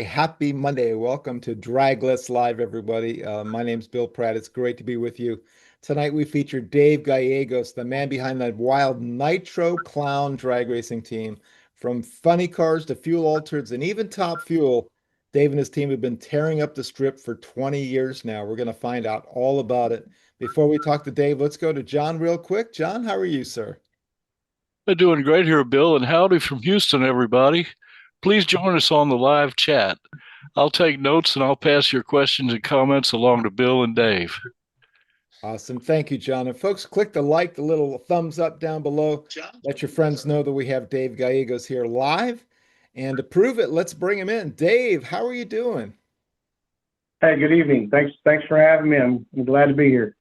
Happy Monday. Welcome to Draglist Live, everybody. My name's Bill Pratt. It's great to be with you. Tonight we feature Dave Gallegos, the man behind that wild Nitro Clown drag racing team. From funny cars to fuel altereds and even Top Fuel, Dave and his team have been tearing up the strip for 20 years now. We're going to find out all about it. Before we talk to Dave, let's go to John real quick. John, how are you, sir? They're doing great here, Bill, and howdy from Houston, everybody. Please join us on the live chat. I'll take notes and I'll pass your questions and comments along to Bill and Dave. Awesome. Thank you, John. And folks, click the like, the little thumbs up down below. Let your friends know that we have Dave Gallegos here live. And to prove it, let's bring him in. Dave, how are you doing? Hey, good evening. Thanks for having me. I'm glad to be here.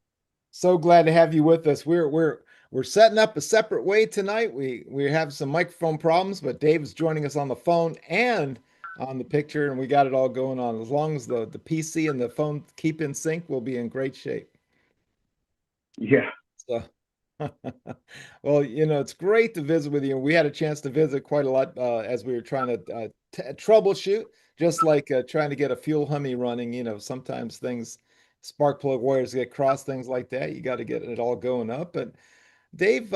So glad to have you with us. We're setting up a separate way tonight. We have some microphone problems, but Dave is joining us on the phone and on the picture, and we got it all going on. As long as the PC and the phone keep in sync, we'll be in great shape. Yeah. So, well, it's great to visit with you. We had a chance to visit quite a lot as we were trying to troubleshoot, just like trying to get a fuel Hummy running. Sometimes spark plug wires get crossed, things like that. You got to get it all going up. But Dave,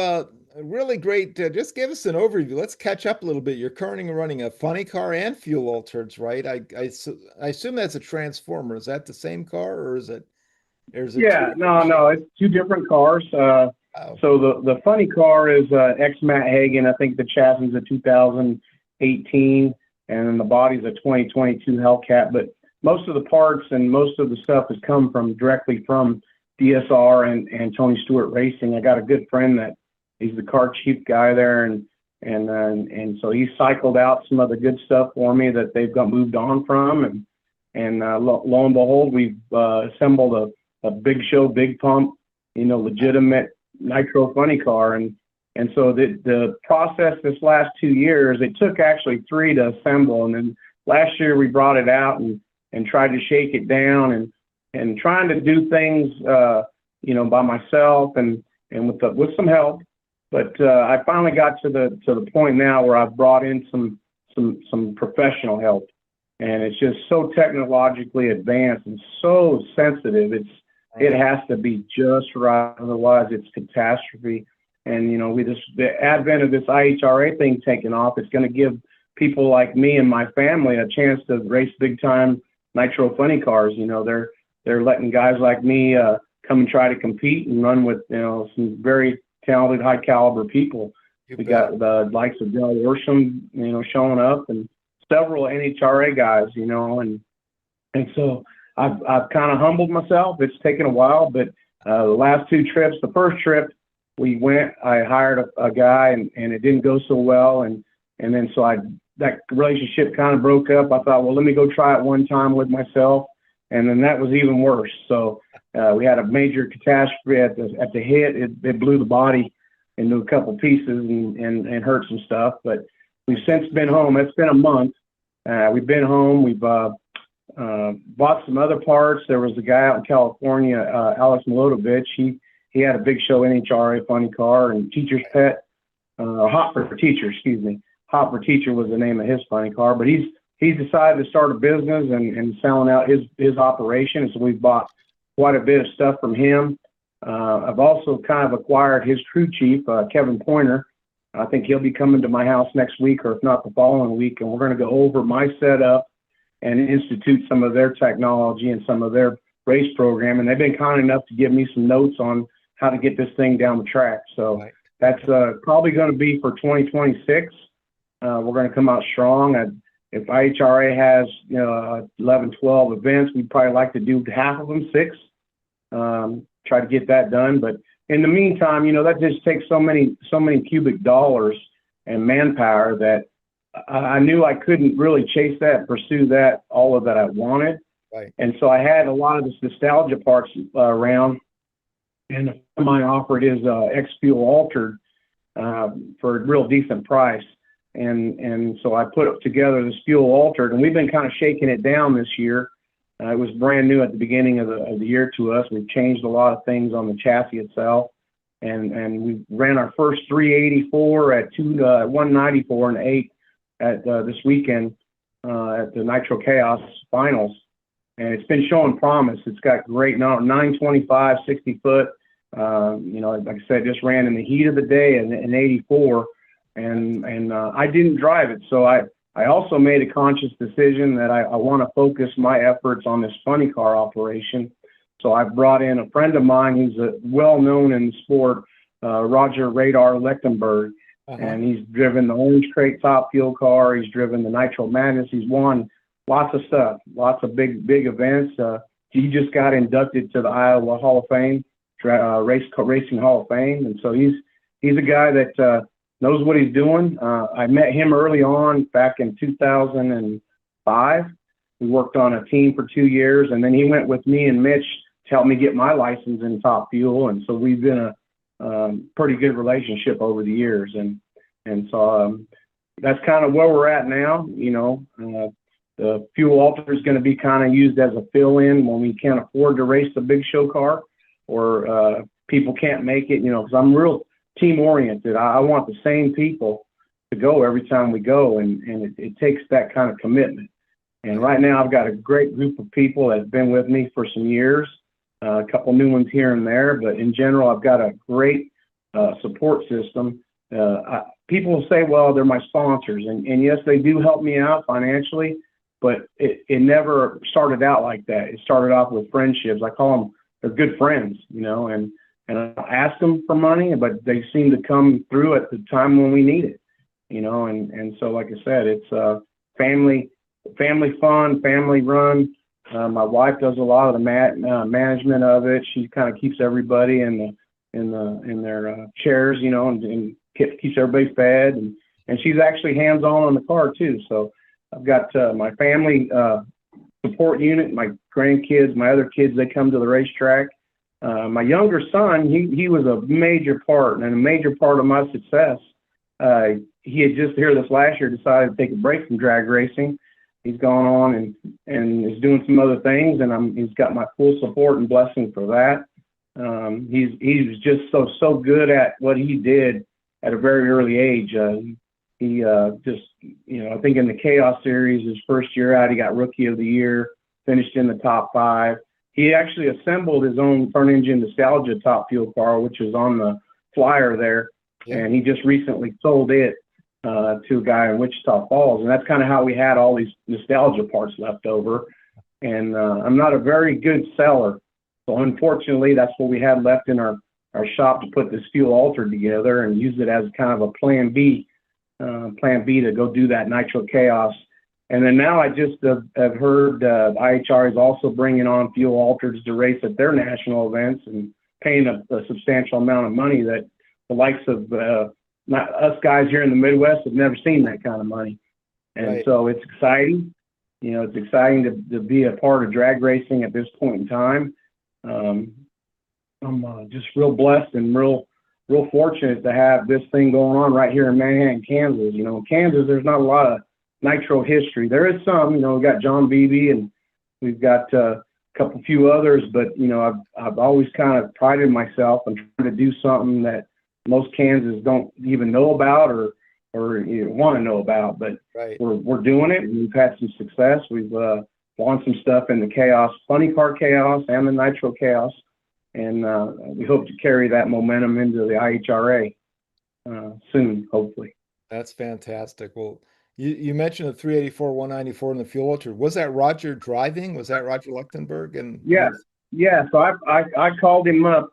really great. Just give us an overview. Let's catch up a little bit. You're currently running a funny car and fuel altereds, right? I assume that's a transformer. Is that the same car, or is it? Yeah, no, it's two different cars. Oh, So the funny car is ex Matt Hagen. I think the chassis is a 2018, and then the body's a 2022 Hellcat. But most of the parts and most of the stuff has come directly from DSR and Tony Stewart Racing. I got a good friend that he's the car chief guy there, and so he cycled out some of the good stuff for me that they've got moved on from, and lo and behold, we've assembled a big show, big pump, legitimate Nitro Funny Car, and so the process this last 2 years, it took actually 3 to assemble, and then last year we brought it out and tried to shake it down and trying to do things by myself and with some help, but I finally got to the point now where I've brought in some professional help, and it's just so technologically advanced and so sensitive. It has to be just right, otherwise it's catastrophe. And the advent of this IHRA thing taking off, it's going to give people like me and my family a chance to race big time Nitro Funny Cars. They're letting guys like me come and try to compete and run with some very talented, high caliber people. We got the likes of Bill Worsham, showing up, and several NHRA guys, and so I've kind of humbled myself. It's taken a while, but the last 2 trips, the first trip I hired a guy and it didn't go so well. And then that relationship kind of broke up. I thought, well, let me go try it one time with myself. And then that was even worse. So we had a major catastrophe at the hit. It blew the body into a couple pieces and hurt some stuff. But we've since been home. It's been a month. We've been home. We've bought some other parts. There was a guy out in California, Alex Milotovich. He had a big show NHRA Funny Car and Teacher's Pet, Hot for Teacher, excuse me. Hot for Teacher was the name of his funny car. But he's decided to start a business and selling out his operation. So we've bought quite a bit of stuff from him. I've also kind of acquired his crew chief, Kevin Poynter. I think he'll be coming to my house next week, or if not the following week, and we're going to go over my setup and institute some of their technology and some of their race program. And they've been kind enough to give me some notes on how to get this thing down the track. So that's probably going to be for 2026. We're going to come out strong. If IHRA has 11, 12 events, we'd probably like to do half of them, 6. Try to get that done. But in the meantime, that just takes so many cubic dollars and manpower that I knew I couldn't really chase that, pursue that, all of that I wanted. right. And so I had a lot of this nostalgia parts around, and a friend of mine offered his X-Fuel altered for a real decent price. And so I put together this fuel altered, and we've been kind of shaking it down this year. It was brand new at the beginning of the year to us. We've changed a lot of things on the chassis itself. And we ran our first 384 at 194 and 8 at this weekend at the Nitro Chaos finals, and it's been showing promise. It's got great 925, 60 foot. Like I said, just ran in the heat of the day in 84, and I didn't drive it. So I also made a conscious decision that I want to focus my efforts on this funny car operation. So I brought in a friend of mine who's well-known in the sport, Roger Radar Lechtenberg, and he's driven the Orange Crate Top Fuel car. He's driven the Nitro Madness. He's won lots of stuff, lots of big events. He just got inducted to the Iowa Hall of Fame, Racing Hall of Fame, and so he's a guy that knows what he's doing. I met him early on back in 2005. We worked on a team for 2 years, and then he went with me and Mitch to help me get my license in Top Fuel, and so we've been a pretty good relationship over the years, and so that's kind of where we're at now. The fuel alter is going to be kind of used as a fill-in when we can't afford to race the big show car, or people can't make it, because I'm real team-oriented. I want the same people to go every time we go, and it takes that kind of commitment. And right now I've got a great group of people that have been with me for some years, a couple new ones here and there, but in general, I've got a great support system. People will say, well, they're my sponsors, and yes, they do help me out financially, but it never started out like that. It started off with friendships. I call them, they're good friends, and I ask them for money, but they seem to come through at the time when we need it, and so like I said, it's family fun, family run. My wife does a lot of the management of it. She kind of keeps everybody in their chairs, and keeps everybody fed, and she's actually hands-on the car too. So I've got my family support unit, my grandkids, my other kids, they come to the racetrack. My younger son, he was a major part of my success. He had just here this last year decided to take a break from drag racing. He's gone on and is doing some other things, and he's got my full support and blessing for that. He's just so good at what he did at a very early age. He just, I think in the Chaos Series, his first year out, he got Rookie of the Year, finished in the top 5. He actually assembled his own Burn Engine Nostalgia Top Fuel car, which is on the flyer there, and he just recently sold it to a guy in Wichita Falls, and that's kind of how we had all these nostalgia parts left over. And I'm not a very good seller, so unfortunately, that's what we had left in our shop to put this fuel alter together and use it as kind of a plan B to go do that Nitro Chaos. And then now I just have heard IHRA is also bringing on fuel alters to race at their national events and paying a substantial amount of money that the likes of not us guys here in the Midwest have never seen that kind of money. And so it's exciting. It's exciting to be a part of drag racing at this point in time. I'm just real blessed and real fortunate to have this thing going on right here in Manhattan, Kansas. In Kansas, there's not a lot of nitro history. There is some, we've got John Beebe and we've got a few others, but, I've always kind of prided myself on trying to do something that most Kansas don't even know about or want to know about, but we're doing it, and we've had some success. We've won some stuff in the Chaos, Funny Car Chaos and the Nitro Chaos, and we hope to carry that momentum into the IHRA soon, hopefully. That's fantastic. Well, you mentioned the 384, 194 in the fuel alter. Was that Roger driving? Was that Roger Lechtenberg? And yeah. So I called him up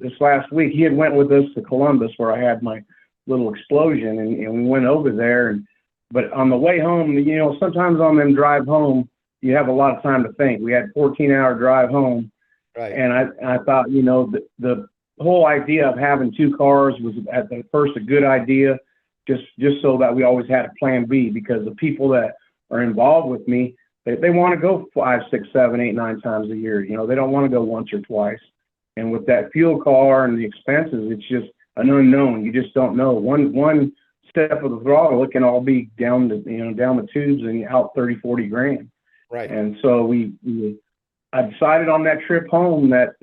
this last week. He had went with us to Columbus where I had my little explosion, and we went over there. But on the way home, sometimes on them drive home, you have a lot of time to think. We had 14-hour drive home, and I thought, the whole idea of having 2 cars was at the first a good idea, just so that we always had a plan B, because the people that are involved with me, they want to go 5, 6, 7, 8, 9 times a year. They don't want to go once or twice. And with that fuel car and the expenses, it's just an unknown. You just don't know. One step of the throttle, it can all be down the tubes and out 30, 40 grand. Right. And so I decided on that trip home that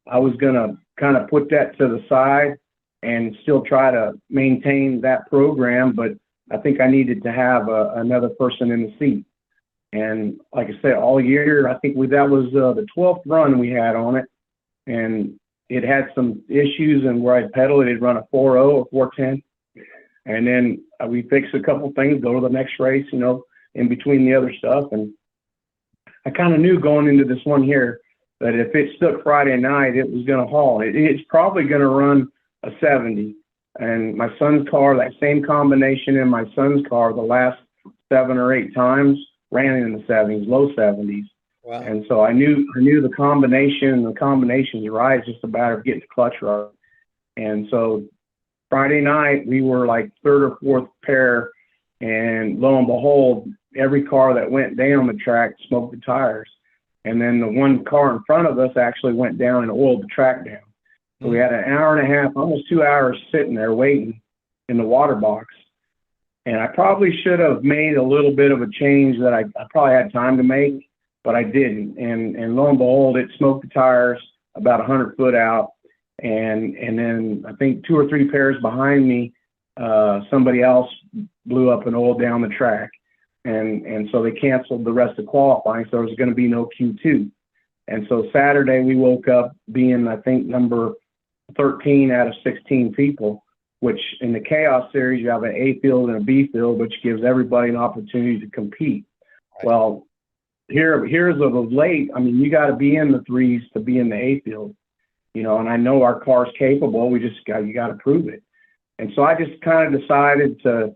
I was going to kind of put that to the side and still try to maintain that program, but I think I needed to have another person in the seat. And like I said, all year, I think that was the 12th run we had on it. And it had some issues, and where I pedaled, it'd run a 4.0 or 4.10. And then we fixed a couple things, go to the next race, you know, in between the other stuff. And I kind of knew going into this one here that if it stuck Friday night, it was going to haul. It's probably going to run a 70. And my son's car, that same combination in my son's car, the last 7 or 8 times ran in the 70s, low 70s. Wow. And so I knew the combination's right. It's just a matter of getting the clutch right. And so Friday night, we were like 3rd or 4th pair, and lo and behold, every car that went down the track smoked the tires. And then the one car in front of us actually went down and oiled the track down. So we had an hour and a half, almost 2 hours sitting there waiting in the water box. And I probably should have made a little bit of a change that I probably had time to make, but I didn't. And lo and behold, it smoked the tires about 100 foot out. And then I think 2 or 3 pairs behind me, somebody else blew up and oiled down the track. And so they canceled the rest of qualifying, so there was going to be no Q2. And so Saturday we woke up being, I think, number 13 out of 16 people, which in the Chaos Series, you have an A field and a B field, which gives everybody an opportunity to compete. Right. Well, here's of late, I mean, you got to be in the 3s to be in the A field, you know, and I know our car's capable. You got to prove it. And so I just kind of decided to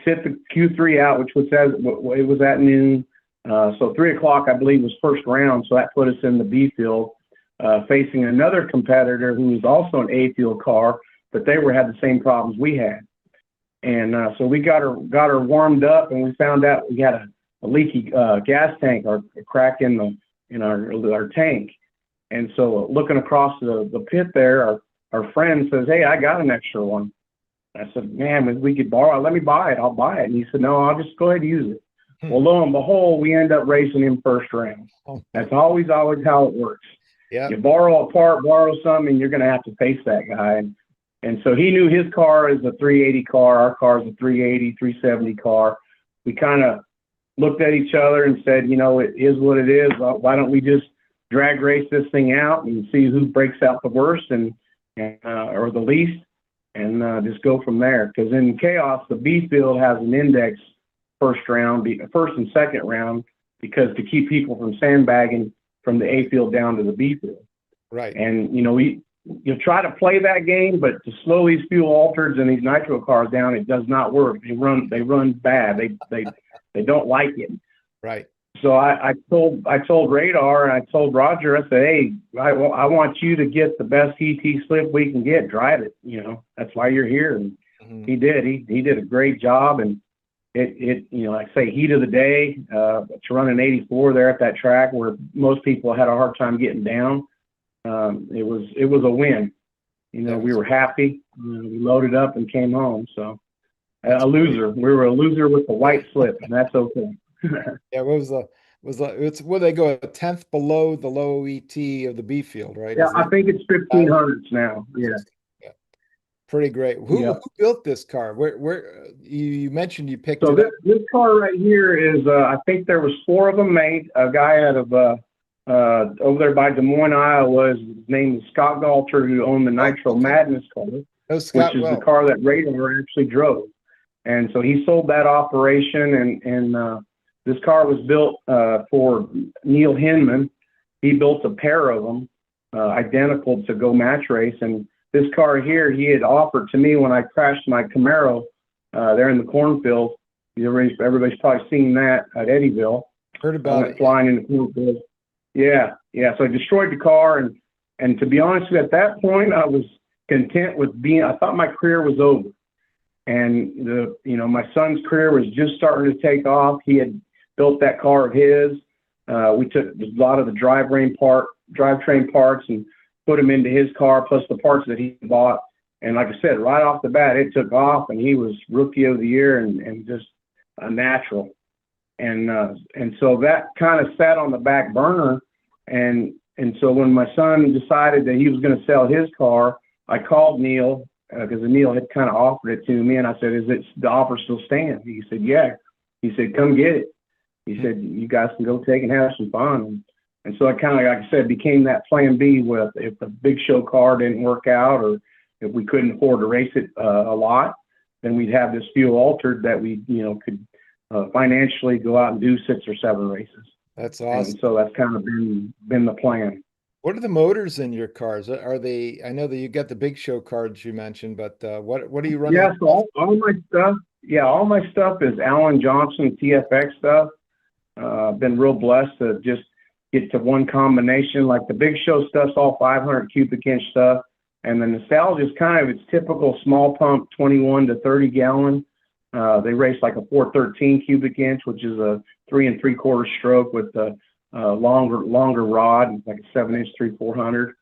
sit the Q3 out, which it was at noon. So 3 o'clock, I believe, was first round. So that put us in the B field, facing another competitor who was also an A field car, but they had the same problems we had. And so we got her warmed up, and we found out we had a leaky gas tank, or a crack in our tank. And so looking across the pit there, our friend says, "Hey, I got an extra one." I said, "Man, if we could borrow it, let me buy it. I'll buy it." And he said, "No, I'll just go ahead and use it." Well, lo and behold, we end up racing him first round. That's always how it works. Yeah. You borrow a part, borrow something, you're going to have to face that guy. And so he knew his car is a 380 car. Our car is a 380, 370 car. We kind of looked at each other and said, you know, it is what it is. Why don't we just drag race this thing out and see who breaks out the worst or the least, and just go from there. Because in Chaos, the B field has an index first and second round, because to keep people from sandbagging from the A field down to the B field. Right. And, you know, you try to play that game, but to slow these fuel altereds and these nitro cars down, it does not work. They run bad. They don't like it. Right. So I told Radar, and I told Roger, I said, "Hey, I want you to get the best ET slip we can get. Drive it. You know, that's why you're here." And he did. He did a great job. And it you know, like I say, heat of the day, to run an 84 there at that track where most people had a hard time getting down. It was a win. You know, we were happy. We loaded up and came home. So a loser. We were a loser with a white slip, and that's okay. Yeah, it's where they go a 10th below the low ET of the B field, right? Yeah, I think it's 1500s now. Yeah. Pretty great. Who built this car? Where you mentioned you picked it up? This car right here is I think there was 4 of them made. A guy out of over there by Des Moines, Iowa. His name is Scott Galter, who owned the Nitro Madness car, which is the car that Radar actually drove. And so he sold that operation, and this car was built for Neil Hinman. He built a pair of them, identical, to go match race. And this car here, he had offered to me when I crashed my Camaro there in the cornfield. Everybody's probably seen that at Eddyville. Heard about it. Flying in the cornfield. Yeah. So I destroyed the car, and to be honest with you, at that point, I was content with I thought my career was over. And my son's career was just starting to take off. He had built that car of his. We took a lot of the drivetrain parts and put them into his car, plus the parts that he bought. And like I said, right off the bat, it took off, and he was Rookie of the Year and just a natural. And so that kind of sat on the back burner. And so when my son decided that he was going to sell his car, I called Neil, because Neil had kind of offered it to me. And I said, "Is the offer still stand?" He said, "Yeah." He said, "Come get it." he said, you guys can go take and have some fun. And so it kind of, like I said, became that plan B with if the big show car didn't work out, or if we couldn't afford to race it a lot, then we'd have this fuel altered that we, could financially go out and do 6 or 7 races. That's awesome. And so that's kind of been the plan. What are the motors in your cars? Are they, I know that you got the big show cards you mentioned, but what are you running? Yeah, so all my stuff is Alan Johnson TFX stuff. I've been real blessed to just get to one combination. Like the big show stuff's all 500 cubic inch stuff. And the Nostalgia is kind of its typical small pump, 21 to 30 gallon. They race like a 413 cubic inch, which is a 3 3/4 stroke with a longer rod, like a 7-inch 3/400.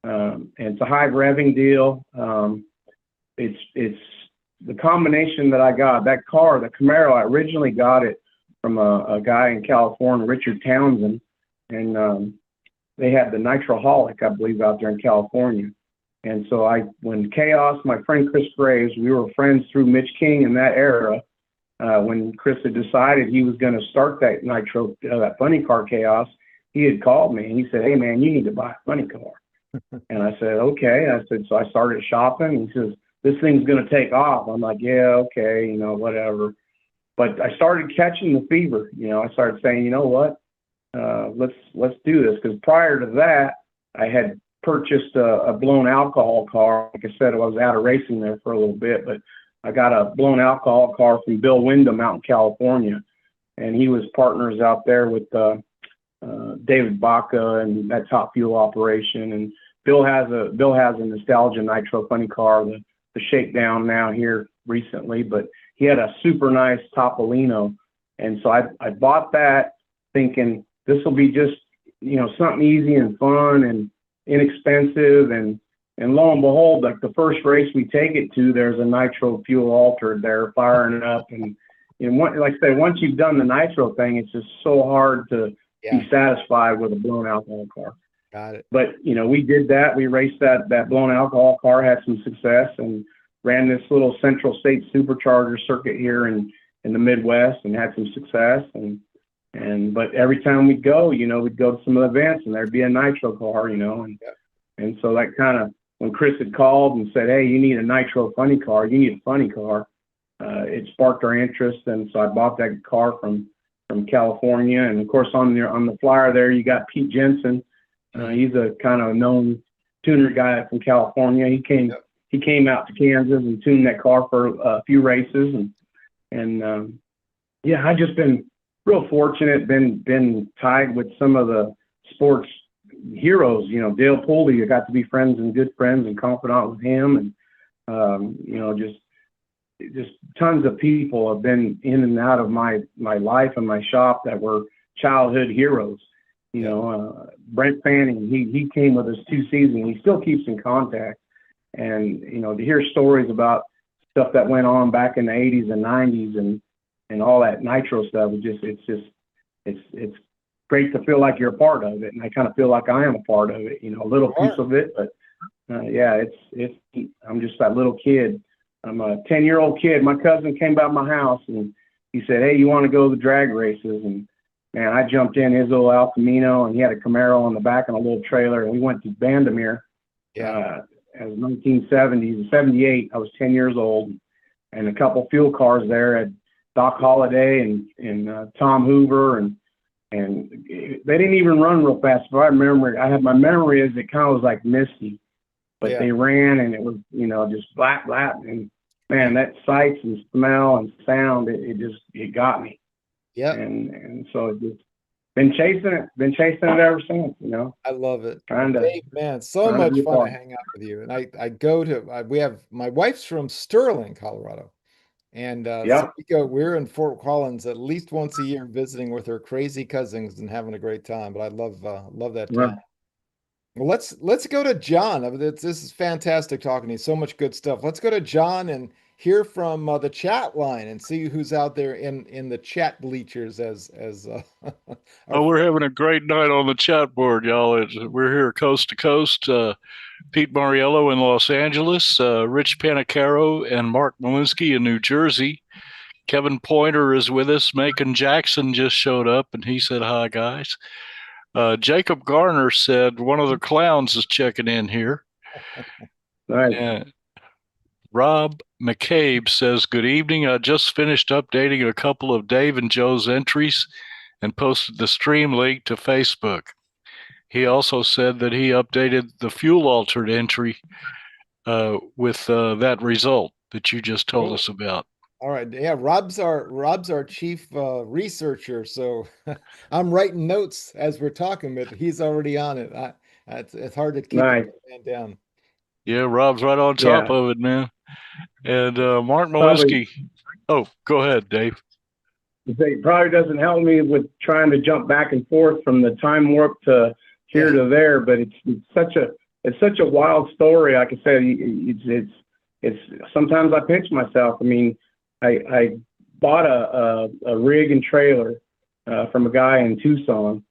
And it's a high revving deal. It's the combination that I got. That car, the Camaro, I originally got it from a guy in California, Richard Townsend, and they had the Nitroholic, I believe, out there in California. And so when Chaos, my friend Chris Graves, we were friends through Mitch King in that era. When Chris had decided he was going to start that Nitro, that funny car Chaos, he had called me and he said, "Hey man, you need to buy a funny car." And I said, "Okay." I said, so I started shopping. And he says, "This thing's going to take off." I'm like, "Yeah, okay, whatever." But I started catching the fever. I started saying, "You know what? Let's do this." Because prior to that, I had purchased a blown alcohol car. Like I said, I was out of racing there for a little bit, but I got a blown alcohol car from Bill Wyndham out in California, and he was partners out there with David Baca and that Top Fuel operation. And Bill has a Nostalgia Nitro Funny Car, the shakedown now here recently, but he had a super nice Topolino, and so I bought that thinking this will be just something easy and fun and inexpensive, and lo and behold, like the first race we take it to, there's a nitro fuel altered there firing up, and like I say, once you've done the nitro thing, it's just so hard to be satisfied with a blown alcohol car. Got it. But we did that. We raced that blown alcohol car, had some success, and ran this little Central State supercharger circuit here in the Midwest, and had some success. But every time we'd go, we'd go to some of the events, and there'd be a nitro car, and so that kind of, when Chris had called and said, "Hey, you need a nitro funny car, you need a funny car," it sparked our interest, and so I bought that car from California. And of course, on the flyer there, you got Pete Jensen. He's a kind of known tuner guy from California. He came out to Kansas and tuned that car for a few races, and I just been real fortunate, been tied with some of the sports heroes. Dale Pulley, I got to be good friends and confidant with him, and just tons of people have been in and out of my life and my shop that were childhood heroes. Brent Fanning, he came with us 2 seasons. He still keeps in contact, and to hear stories about stuff that went on back in the 80s and 90s and all that nitro stuff, it's great to feel like you're a part of it, and I kind of feel like I am a part of it, a little piece of it. But I'm just that little kid. I'm a 10-year-old kid. My cousin came by my house and he said, "Hey, you want to go to the drag races?" And man, I jumped in his little El Camino, and he had a Camaro on the back and a little trailer, and we went to Bandimere. As 1970s, 78. I was 10 years old, and a couple fuel cars there at Doc Holliday and Tom Hoover, and they didn't even run real fast. But I had my memory is it kind of was like misty, but they ran, and it was just black, and man, that sights and smell and sound, it got me. Yeah, and so it just been chasing it ever since. I love it. Dave, man, so much fun to hang out with you. And I go to we have, my wife's from Sterling, Colorado. And so we're in Fort Collins at least once a year visiting with her crazy cousins and having a great time. But I love that town. Well, let's go to John. This is fantastic talking to you. So much good stuff. Let's go to John and hear from the chat line and see who's out there in the chat bleachers we're having a great night on the chat board, y'all. We're here coast to coast. Pete Mariello in Los Angeles, Rich Panicaro and Mark Malinsky in New Jersey, Kevin Poynter is with us. Macon Jackson just showed up, and he said, hi, guys. Jacob Garner said one of the clowns is checking in here. Nice. And Rob McCabe says, good evening. I just finished updating a couple of Dave and Joe's entries and posted the stream link to Facebook. He also said that he updated the fuel altered entry with that result that you just told us about. All right. Yeah, Rob's our chief researcher. So I'm writing notes as we're talking, but he's already on it. It's hard to keep Nice. the man down. Yeah, Rob's right on top of it, man. And Mark Malinsky. Oh, go ahead, Dave. It probably doesn't help me with trying to jump back and forth from the time warp to here to there, but it's such a wild story. Like I said, it's sometimes I pinch myself. I mean, I bought a rig and trailer from a guy in Tucson,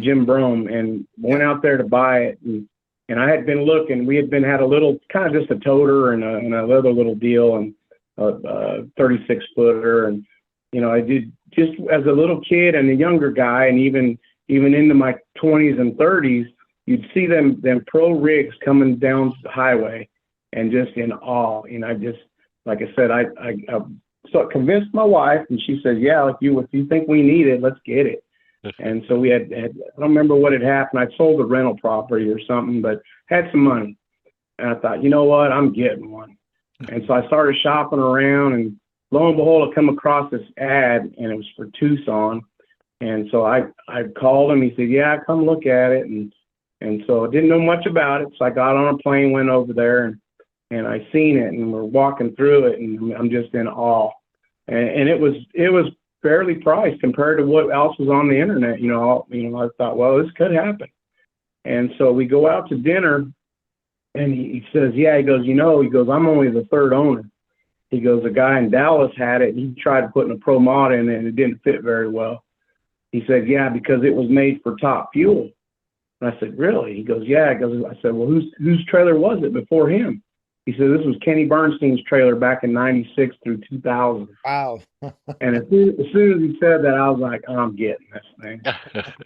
Jim Brome, and went out there to buy it. And I had been looking. We had had a little, kind of just a toter and another little deal, and a 36 footer. And you know, I did just as a little kid and a younger guy, and even into my 20s and 30s, you'd see them pro rigs coming down the highway, and just in awe. And I just, like I said, I so convinced my wife, and she said, yeah, if you think we need it, let's get it. And so we had, I don't remember what had happened. I sold a rental property or something, but had some money. And I thought, you know what, I'm getting one. And so I started shopping around, and lo and behold, I come across this ad, and it was for Tucson. And so I called him. He said, yeah, come look at it. And so I didn't know much about it. So I got on a plane, went over there, and I seen it, and we're walking through it, and I'm just in awe. And it was fairly priced compared to what else was on the internet. You know, I thought, well, this could happen. And so we go out to dinner, and he says, yeah, he goes, I'm only the third owner. He goes, a guy in Dallas had it, and he tried putting a Pro Mod in it, and it didn't fit very well. He said, yeah, because it was made for top fuel. And I said, really? He goes, yeah. I said, well, whose trailer was it before him? He said, this was Kenny Bernstein's trailer back in 96 through 2000. Wow. And as soon as he said that, I was like, oh, I'm getting this thing.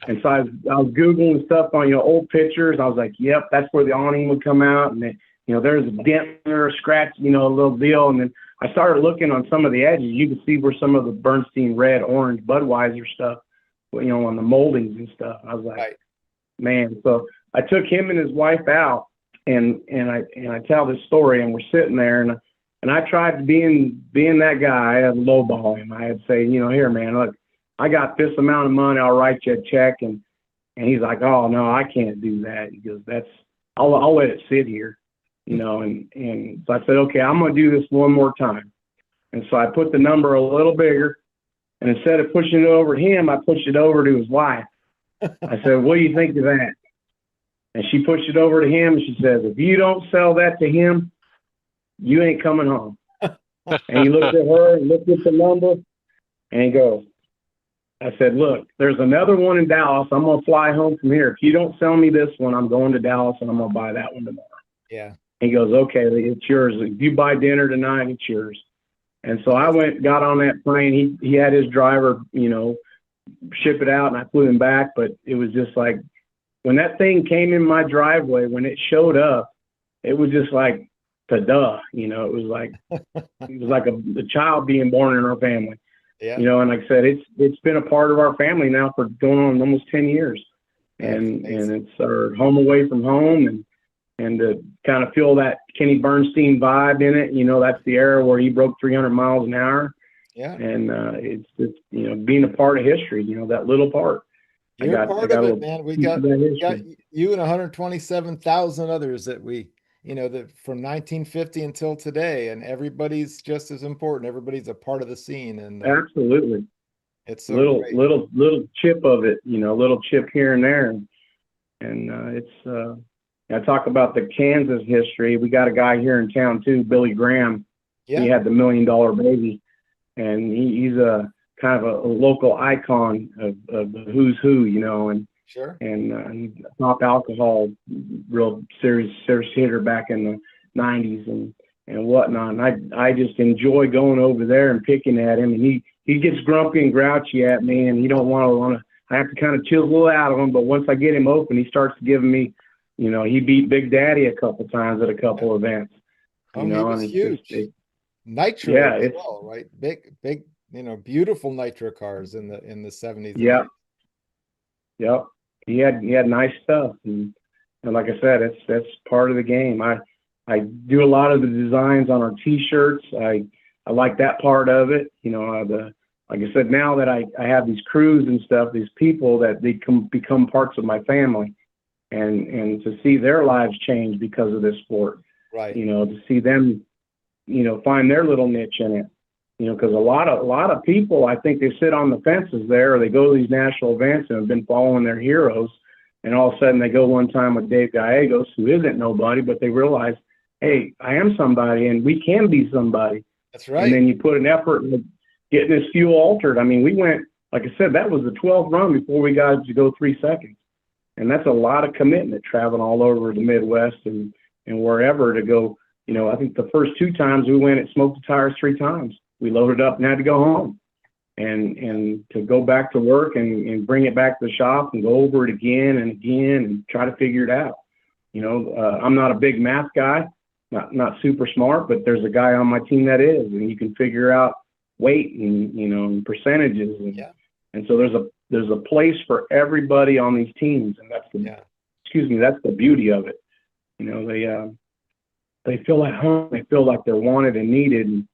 And so I was Googling stuff on, old pictures. I was like, yep, that's where the awning would come out. And then, there's a dent or a scratch, a little deal. And then I started looking on some of the edges. You could see where some of the Bernstein red, orange, Budweiser stuff, on the moldings and stuff. I was like, right. Man. So I took him and his wife out. And I tell this story, and we're sitting there, and I tried to being that guy, I'd lowball him. I'd say, here, man, look, I got this amount of money, I'll write you a check. And he's like, oh no, I can't do that. He goes, I'll let it sit here, and so I said, okay, I'm gonna do this one more time. And so I put the number a little bigger, and instead of pushing it over to him, I pushed it over to his wife. I said, what do you think of that? And she pushed it over to him, and she says, if you don't sell that to him, you ain't coming home. And he looked at her and looked at the number, and he goes, I said, look, there's another one in Dallas. I'm going to fly home from here. If you don't sell me this one, I'm going to Dallas, and I'm going to buy that one tomorrow. Yeah. And he goes, okay, it's yours. If you buy dinner tonight, it's yours. And so I got on that plane. He had his driver, ship it out, and I flew him back. But it was just like, when that thing came in my driveway, when it showed up, it was just like, ta-duh, it was like a child being born in our family. Yeah. And like I said, it's been a part of our family now for going on almost 10 years. And it's our home away from home, and to kind of feel that Kenny Bernstein vibe in it, that's the era where he broke 300 miles an hour. Yeah. And it's just, being a part of history, that little part. You're part of it, man. We got you and 127,000 others that we, that from 1950 until today, and everybody's just as important. Everybody's a part of the scene, and absolutely, it's so little chip of it, little chip here and there, and it's. I talk about the Kansas history. We got a guy here in town too, Billy Graham. Yeah. He had the $1 Million Baby, and he's a kind of a local icon of the who's who, and sure. And he's top alcohol, real serious hitter back in the 90s, and whatnot. And I just enjoy going over there and picking at him. And he gets grumpy and grouchy at me, and he don't want to. I have to kind of chisel out of him. But once I get him open, he starts giving me, you know, he beat Big Daddy a couple times at a couple events. Oh, he was huge. Nitro, yeah, as well, right? Big, you know, beautiful nitro cars in the 70s. Yeah. Yep. He had nice stuff, and like I said, that's part of the game. I do a lot of the designs on our T-shirts. I like that part of it. You know, like I said, now that I have these crews and stuff, these people that they become parts of my family, and to see their lives change because of this sport. Right. You know, to see them, you know, find their little niche in it. You know, because a lot of people, I think they sit on the fences there, or they go to these national events and have been following their heroes, and all of a sudden they go one time with Dave Gallegos, who isn't nobody, but they realize, hey, I am somebody, and we can be somebody. That's right. And then you put an effort into getting this fuel altered. I mean, we went, like I said, that was the 12th run before we got to go 3 seconds, and that's a lot of commitment, traveling all over the Midwest and wherever to go. You know, I think the first 2 times we went, it smoked the tires 3 times. We loaded up and had to go home, and to go back to work and bring it back to the shop and go over it again and again and try to figure it out. You know, I'm not a big math guy, not super smart, but there's a guy on my team that is, and you can figure out weight and, you know, and percentages. And so there's a place for everybody on these teams, and that's that's the beauty of it. You know, they feel at home, they feel like they're wanted and needed.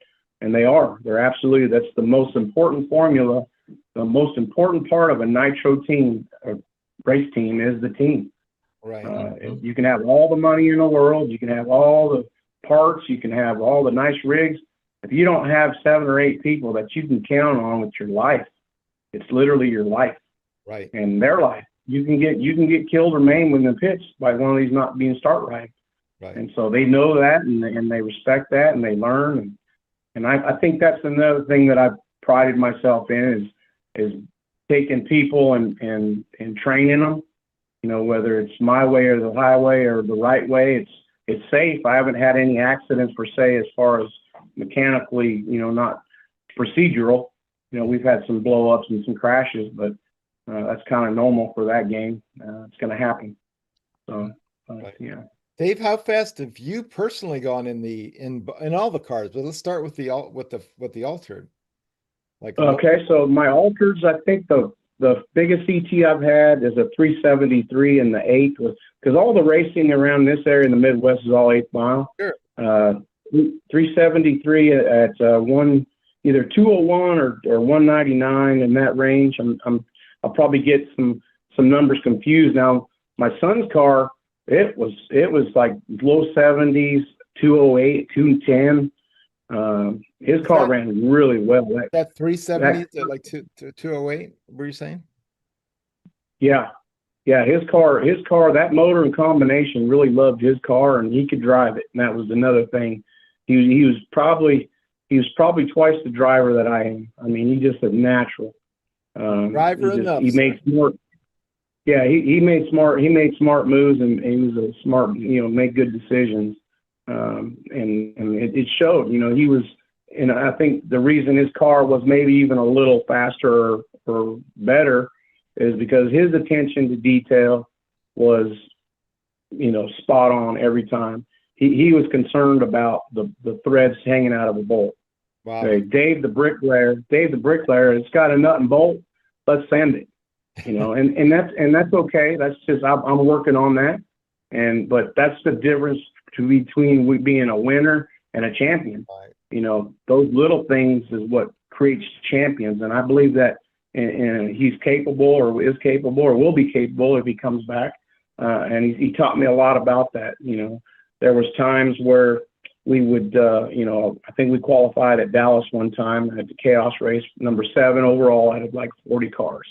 And they are. They're absolutely. That's the most important formula. The most important part of a nitro team, a race team, is the team. Right. You can have all the money in the world. You can have all the parts. You can have all the nice rigs. If you don't have 7 or 8 people that you can count on with your life, it's literally your life. Right. And their life. You can get killed or maimed when they're pitched by one of these not being start right. Right. And so they know that, and they respect that, and they learn. And I think that's another thing that I've prided myself in is taking people and training them, you know, whether it's my way or the highway or the right way. It's safe. I haven't had any accidents per se as far as mechanically, you know, not procedural. You know, we've had some blow ups and some crashes, but that's kind of normal for that game. It's going to happen. So, right. Yeah. Dave, how fast have you personally gone in all the cars? But let's start with the altered. Okay, so my altereds, I think the biggest ET I've had is a 373 in the 8th, because all the racing around this area in the Midwest is all 8th mile. Sure. 373 at either 201 or 199 in that range. I'll probably get some numbers confused. Now my son's car, it was like low 70s, 208, 210. His car ran really well. That 370 to like 208, were you saying? Yeah. His car, that motor and combination really loved his car, and he could drive it. And that was another thing. He was probably twice the driver that I am. I mean, he's just a natural. Driver enough. He makes more. Yeah, he made smart moves, and he was a smart, you know, make good decisions. And it showed, you know, he was, and I think the reason his car was maybe even a little faster or better is because his attention to detail was, you know, spot on every time. He was concerned about the threads hanging out of a bolt. Wow. Okay, Dave the bricklayer, it's got a nut and bolt, let's sand it. You know, and that's okay. That's just, I'm working on that. But that's the difference between being a winner and a champion. Right. You know, those little things is what creates champions. And I believe that and he's capable, or is capable, or will be capable if he comes back. And he taught me a lot about that. You know, there was times where we would, you know, I think we qualified at Dallas one time at the Chaos race, number 7 overall out of like 40 cars.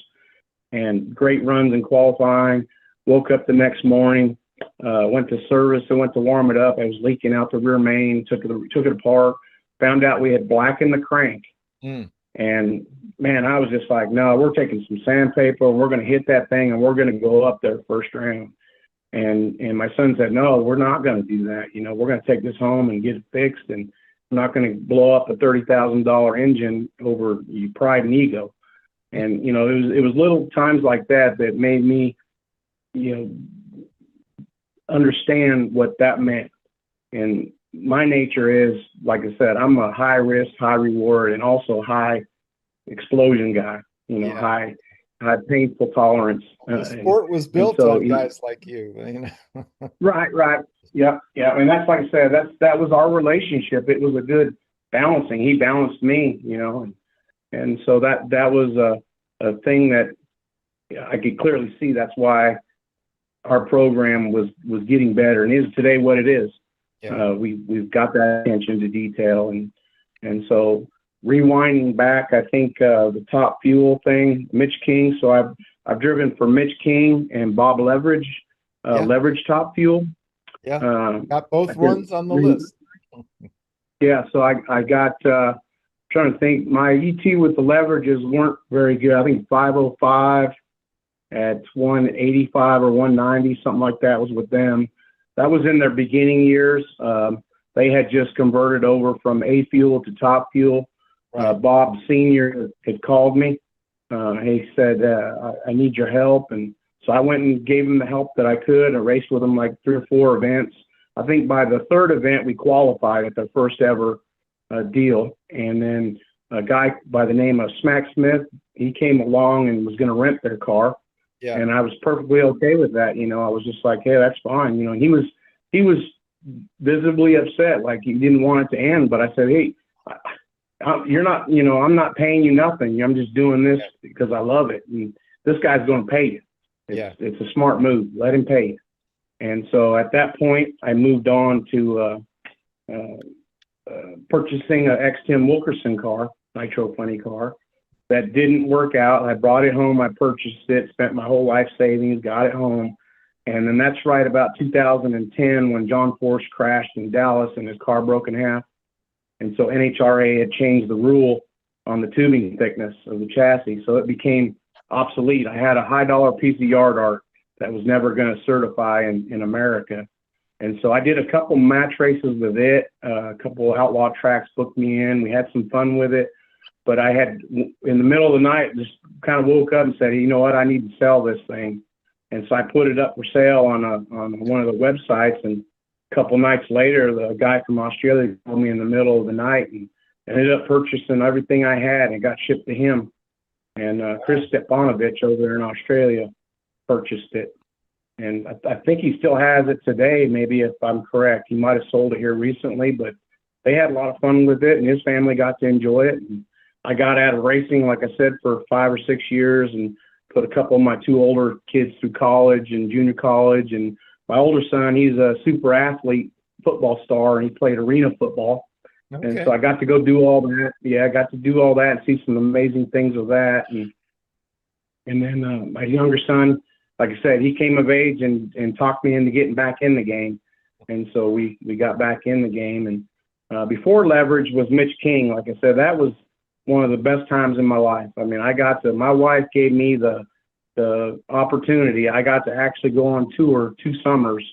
And great runs in qualifying. Woke up the next morning, went to service, I went to warm it up. I was leaking out the rear main, took it apart, found out we had blackened the crank. And man, I was just like, no, we're taking some sandpaper, we're going to hit that thing, and we're going to go up there first round. And my son said, no, we're not going to do that. You know, we're going to take this home and get it fixed, and I'm not going to blow up a $30,000 engine over your pride and ego. And, you know, it was little times like that that made me, you know, understand what that meant. And my nature is, like I said, I'm a high risk, high reward, and also high explosion guy, you know, high painful tolerance. The sport was built on guys like you, you know. Right. Yeah. And that's, like I said, that was our relationship. It was a good balancing. He balanced me, you know, and so that was a thing that I could clearly see. That's why our program was getting better and is today what it is. Yeah. We've got that attention to detail, and so rewinding back, I think the Top Fuel thing, Mitch King. So I've driven for Mitch King and Bob Leverage, Leverage Top Fuel. Yeah, got both ones on the list. Yeah, so I got trying to think. My ET with the leverages weren't very good. I think 505 at 185 or 190, something like that was with them. That was in their beginning years. They had just converted over from A Fuel to Top Fuel. Bob Sr. had called me. He said, I need your help. And so I went and gave him the help that I could. I raced with him like 3 or 4 events. I think by the 3rd event, we qualified at their first ever deal. And then a guy by the name of Smack Smith, he came along and was going to rent their car. Yeah. And I was perfectly okay with that. You know, I was just like, hey, that's fine. You know, he was visibly upset, like he didn't want it to end. But I said, hey, you're not, you know, I'm not paying you nothing. I'm just doing this because I love it. And this guy's going to pay you. It's a smart move. Let him pay you. And so at that point, I moved on to purchasing a X-Tim Wilkerson car, Nitro Funny Car. That didn't work out. I brought it home. I purchased it, spent my whole life savings, got it home. And then that's right about 2010 when John Force crashed in Dallas and his car broke in half. And so NHRA had changed the rule on the tubing thickness of the chassis. So it became obsolete. I had a high dollar piece of yard art that was never going to certify in America. And so I did a couple match races with it. A couple of outlaw tracks booked me in. We had some fun with it. But I had, in the middle of the night, just kind of woke up and said, hey, you know what, I need to sell this thing. And so I put it up for sale on one of the websites. And a couple nights later, the guy from Australia called me in the middle of the night and ended up purchasing everything I had and got shipped to him. And Chris Stepanovich over there in Australia purchased it. And I think he still has it today, maybe if I'm correct. He might have sold it here recently, but they had a lot of fun with it, and his family got to enjoy it. And I got out of racing, like I said, for 5 or 6 years and put a couple of my 2 older kids through college and junior college. And my older son, he's a super athlete, football star, and he played arena football. Okay. And so I got to go do all that. Yeah, I got to do all that and see some amazing things with that. And then my younger son, like I said, he came of age and talked me into getting back in the game. And so we got back in the game. And before Leverage was Mitch King. Like I said, that was one of the best times in my life. I mean, my wife gave me the opportunity. I got to actually go on tour 2 summers.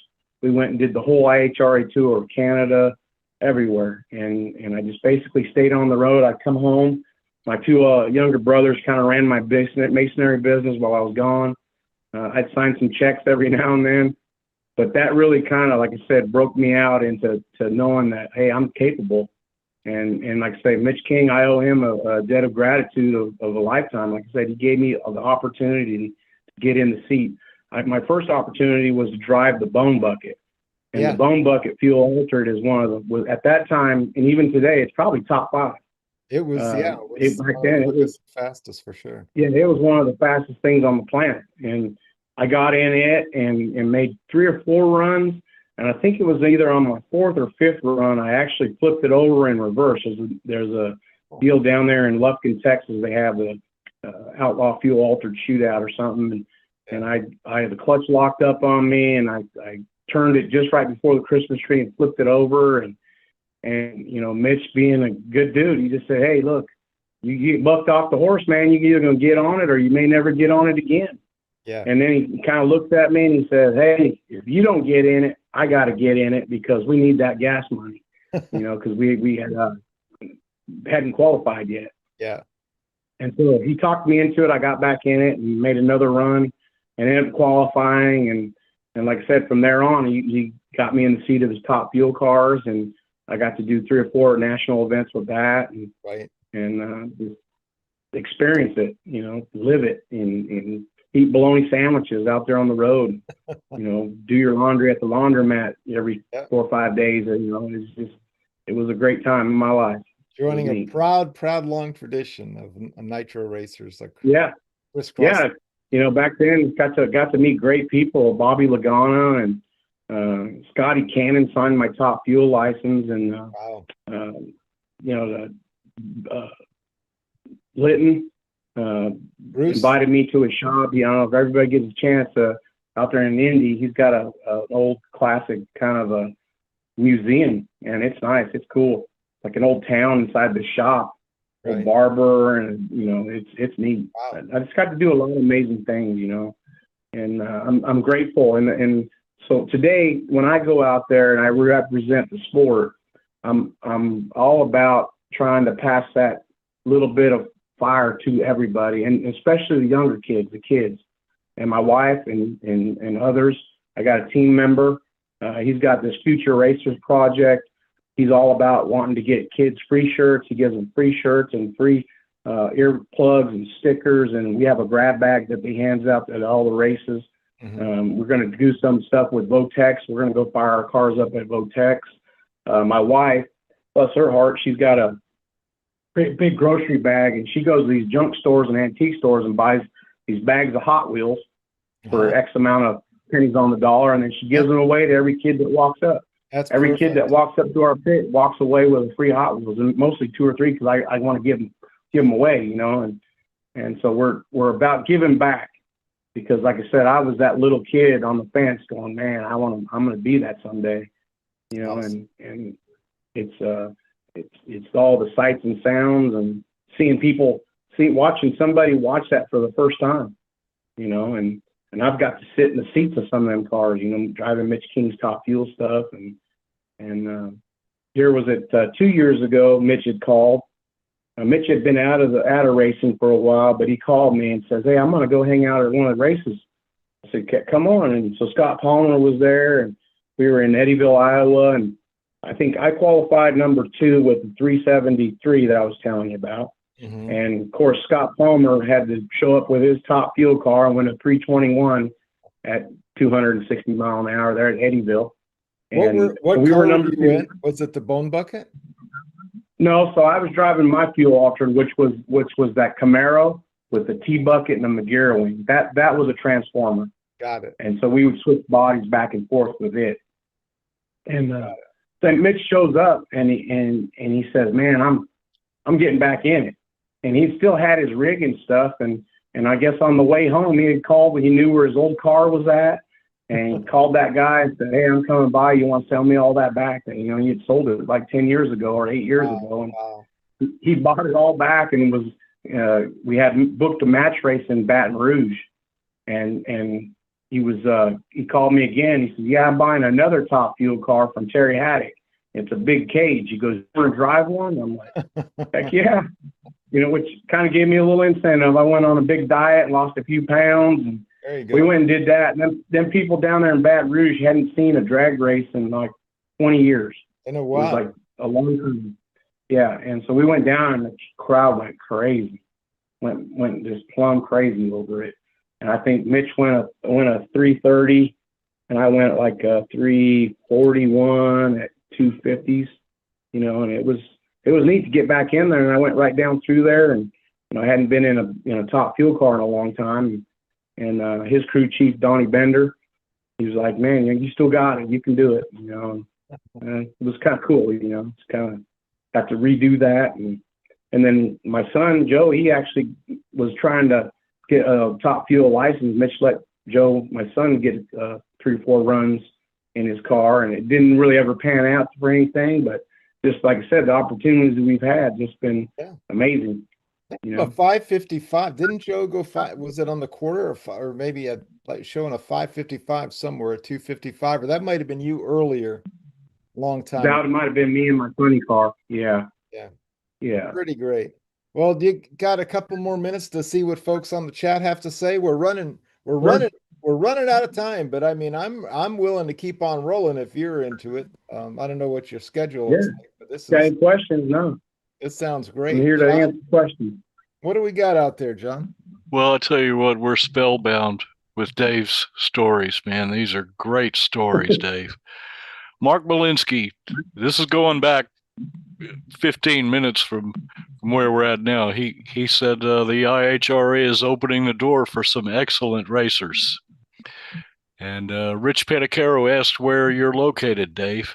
We went and did the whole IHRA tour, Canada, everywhere. And I just basically stayed on the road. I'd come home. My 2 younger brothers kind of ran my masonry business while I was gone. I'd sign some checks every now and then. But that really kind of, like I said, broke me out into knowing that, hey, I'm capable. And like I say, Mitch King, I owe him a debt of gratitude of a lifetime. Like I said, he gave me the opportunity to get in the seat. My first opportunity was to drive the Bone Bucket. And the Bone Bucket Fuel Altered is one of the, at that time, and even today, it's probably top 5. It was, back then, it was the fastest for sure. Yeah, it was one of the fastest things on the planet. And I got in it and made 3 or 4 runs. And I think it was either on my 4th or 5th run, I actually flipped it over in reverse. There's a deal down there in Lufkin, Texas. They have the Outlaw Fuel Altered Shootout or something. And I had the clutch locked up on me, and I turned it just right before the Christmas tree and flipped it over. And you know, Mitch being a good dude, he just said, hey, look, you get bucked off the horse, man. You're either going to get on it or you may never get on it again. Yeah. And then he kind of looked at me and he said, "Hey, if you don't get in it, I got to get in it because we need that gas money, because we hadn't qualified yet." Yeah. And so he talked me into it. I got back in it and made another run and ended up qualifying. And like I said, from there on, he got me in the seat of his top fuel cars, and I got to do 3 or 4 national events with that, and Right. just experience it, live it, and eat bologna sandwiches out there on the road, do your laundry at the laundromat every 4 or 5 days. It was a great time in my life. Joining a proud long tradition of nitro racers. Like crisscross. Yeah. Back then got to meet great people, Bobby Lagana and Scotty Cannon signed my top fuel license, and Litton invited me to his shop. If everybody gets a chance out there in Indy, he's got a old classic kind of a museum, and it's nice. It's cool, like an old town inside the shop. Right. A barber, and it's neat. Wow. I just got to do a lot of amazing things, and I'm grateful. And so today, when I go out there and I represent the sport, I'm all about trying to pass that little bit of fire to everybody, and especially the younger kids, and my wife and others. I got a team member. He's got this Future Racers project. He's all about wanting to get kids free shirts. He gives them free shirts and free earplugs and stickers, and we have a grab bag that he hands out at all the races. Mm-hmm. We're going to do some stuff with Votex. We're going to go fire our cars up at Votex. My wife, bless her heart, she's got a big grocery bag, and she goes to these junk stores and antique stores and buys these bags of Hot Wheels for X amount of pennies on the dollar, and then she gives them away to every kid that walks up. Every perfect. Kid that walks up to our pit walks away with a free Hot Wheels, and mostly 2 or 3 because I want to give them away, and so we're about giving back, because like I said, I was that little kid on the fence going, man, I'm going to be that someday, awesome. and it's all the sights and sounds and seeing watching somebody watch that for the first time, and I've got to sit in the seats of some of them cars, driving Mitch King's top fuel stuff. And here was it 2 years ago, Mitch had called. Mitch had been out of racing for a while, but he called me and says, "Hey, I'm going to go hang out at one of the races." I said, "Come on." And so Scott Palmer was there, and we were in Eddyville, Iowa. And I think I qualified number 2 with the 373 that I was telling you about. Mm-hmm. And of course, Scott Palmer had to show up with his top fuel car and went a 321 at 260 mile an hour there at Eddyville. And what car were number 2? Was it the Bone Bucket? No, so I was driving my fuel altered, which was that Camaro with the T bucket and the Magera wing. That was a transformer. Got it. And so we would switch bodies back and forth with it. And then Mitch shows up and he says, "Man, I'm getting back in it." And he still had his rig and stuff. And I guess on the way home, he had called, he knew where his old car was at. And he called that guy and said, "Hey, I'm coming by. You want to sell me all that back?" And, he had sold it like 10 years ago or 8 years ago. And he bought it all back, and we had booked a match race in Baton Rouge. And he called me again. He said, "Yeah, I'm buying another top fuel car from Terry Haddock. It's a big cage." He goes, "You want to drive one?" I'm like, "Heck yeah." Which kind of gave me a little incentive. I went on a big diet and lost a few pounds, and there you go. We went and did that. And then people down there in Baton Rouge hadn't seen a drag race in like 20 years. In a while. It was like a long time. Yeah. And so we went down, and the crowd went crazy. Went just plumb crazy over it. And I think Mitch went a 330, and I went like a 341 at 250s, and it was neat to get back in there. And I went right down through there, and I hadn't been in a top fuel car in a long time. And his crew chief, Donnie Bender, he was like, "Man, you still got it. You can do it." It was kind of cool. It's kind of got to redo that. And then my son, Joe, he actually was trying to get a top fuel license. Mitch let Joe, my son, get 3 or 4 runs in his car, and it didn't really ever pan out for anything. But just like I said, the opportunities that we've had just been amazing. You A know, 5:55. Didn't Joe go five? Was it on the quarter or maybe like showing a 5:55 somewhere, 2:55, or that might have been you earlier, long time ago. that might have been me in my funny car. Yeah, Yeah, yeah. pretty great. Well, you got a couple more minutes to see what folks on the chat have to say. We're Sure. running, we're running out of time, but I mean, I'm willing to keep on rolling if you're into it. I don't know what your schedule Yeah. looks like, but Got any questions? No, it sounds I'm great. here to John, answer questions. what do we got out there, John? Well, I tell you what, we're spellbound with Dave's stories, man. These are great stories, Dave. Mark Malinsky, this is going back 15 minutes from where we're at now. He said the IHRA is opening the door for some excellent racers. And Rich Panicaro asked where you're located, Dave.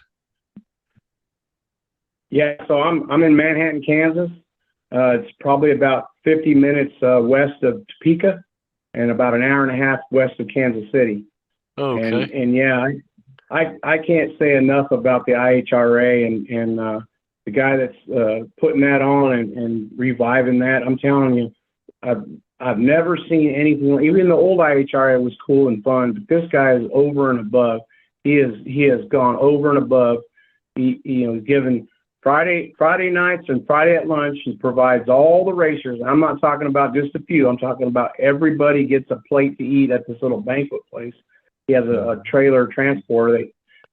Yeah, so I'm in Manhattan, Kansas. It's probably about 50 minutes west of Topeka, and about an hour and a half west of Kansas City. Okay. And yeah, I can't say enough about the IHRA and the guy that's putting that on and reviving that. I'm telling you, I've never seen anything. Even the old IHRA was cool and fun, but this guy is over and above. He has gone over and above. He's given Friday nights and Friday at lunch. He provides all the racers. I'm not talking about just a few. I'm talking about everybody gets a plate to eat at this little banquet place. He has a trailer transporter that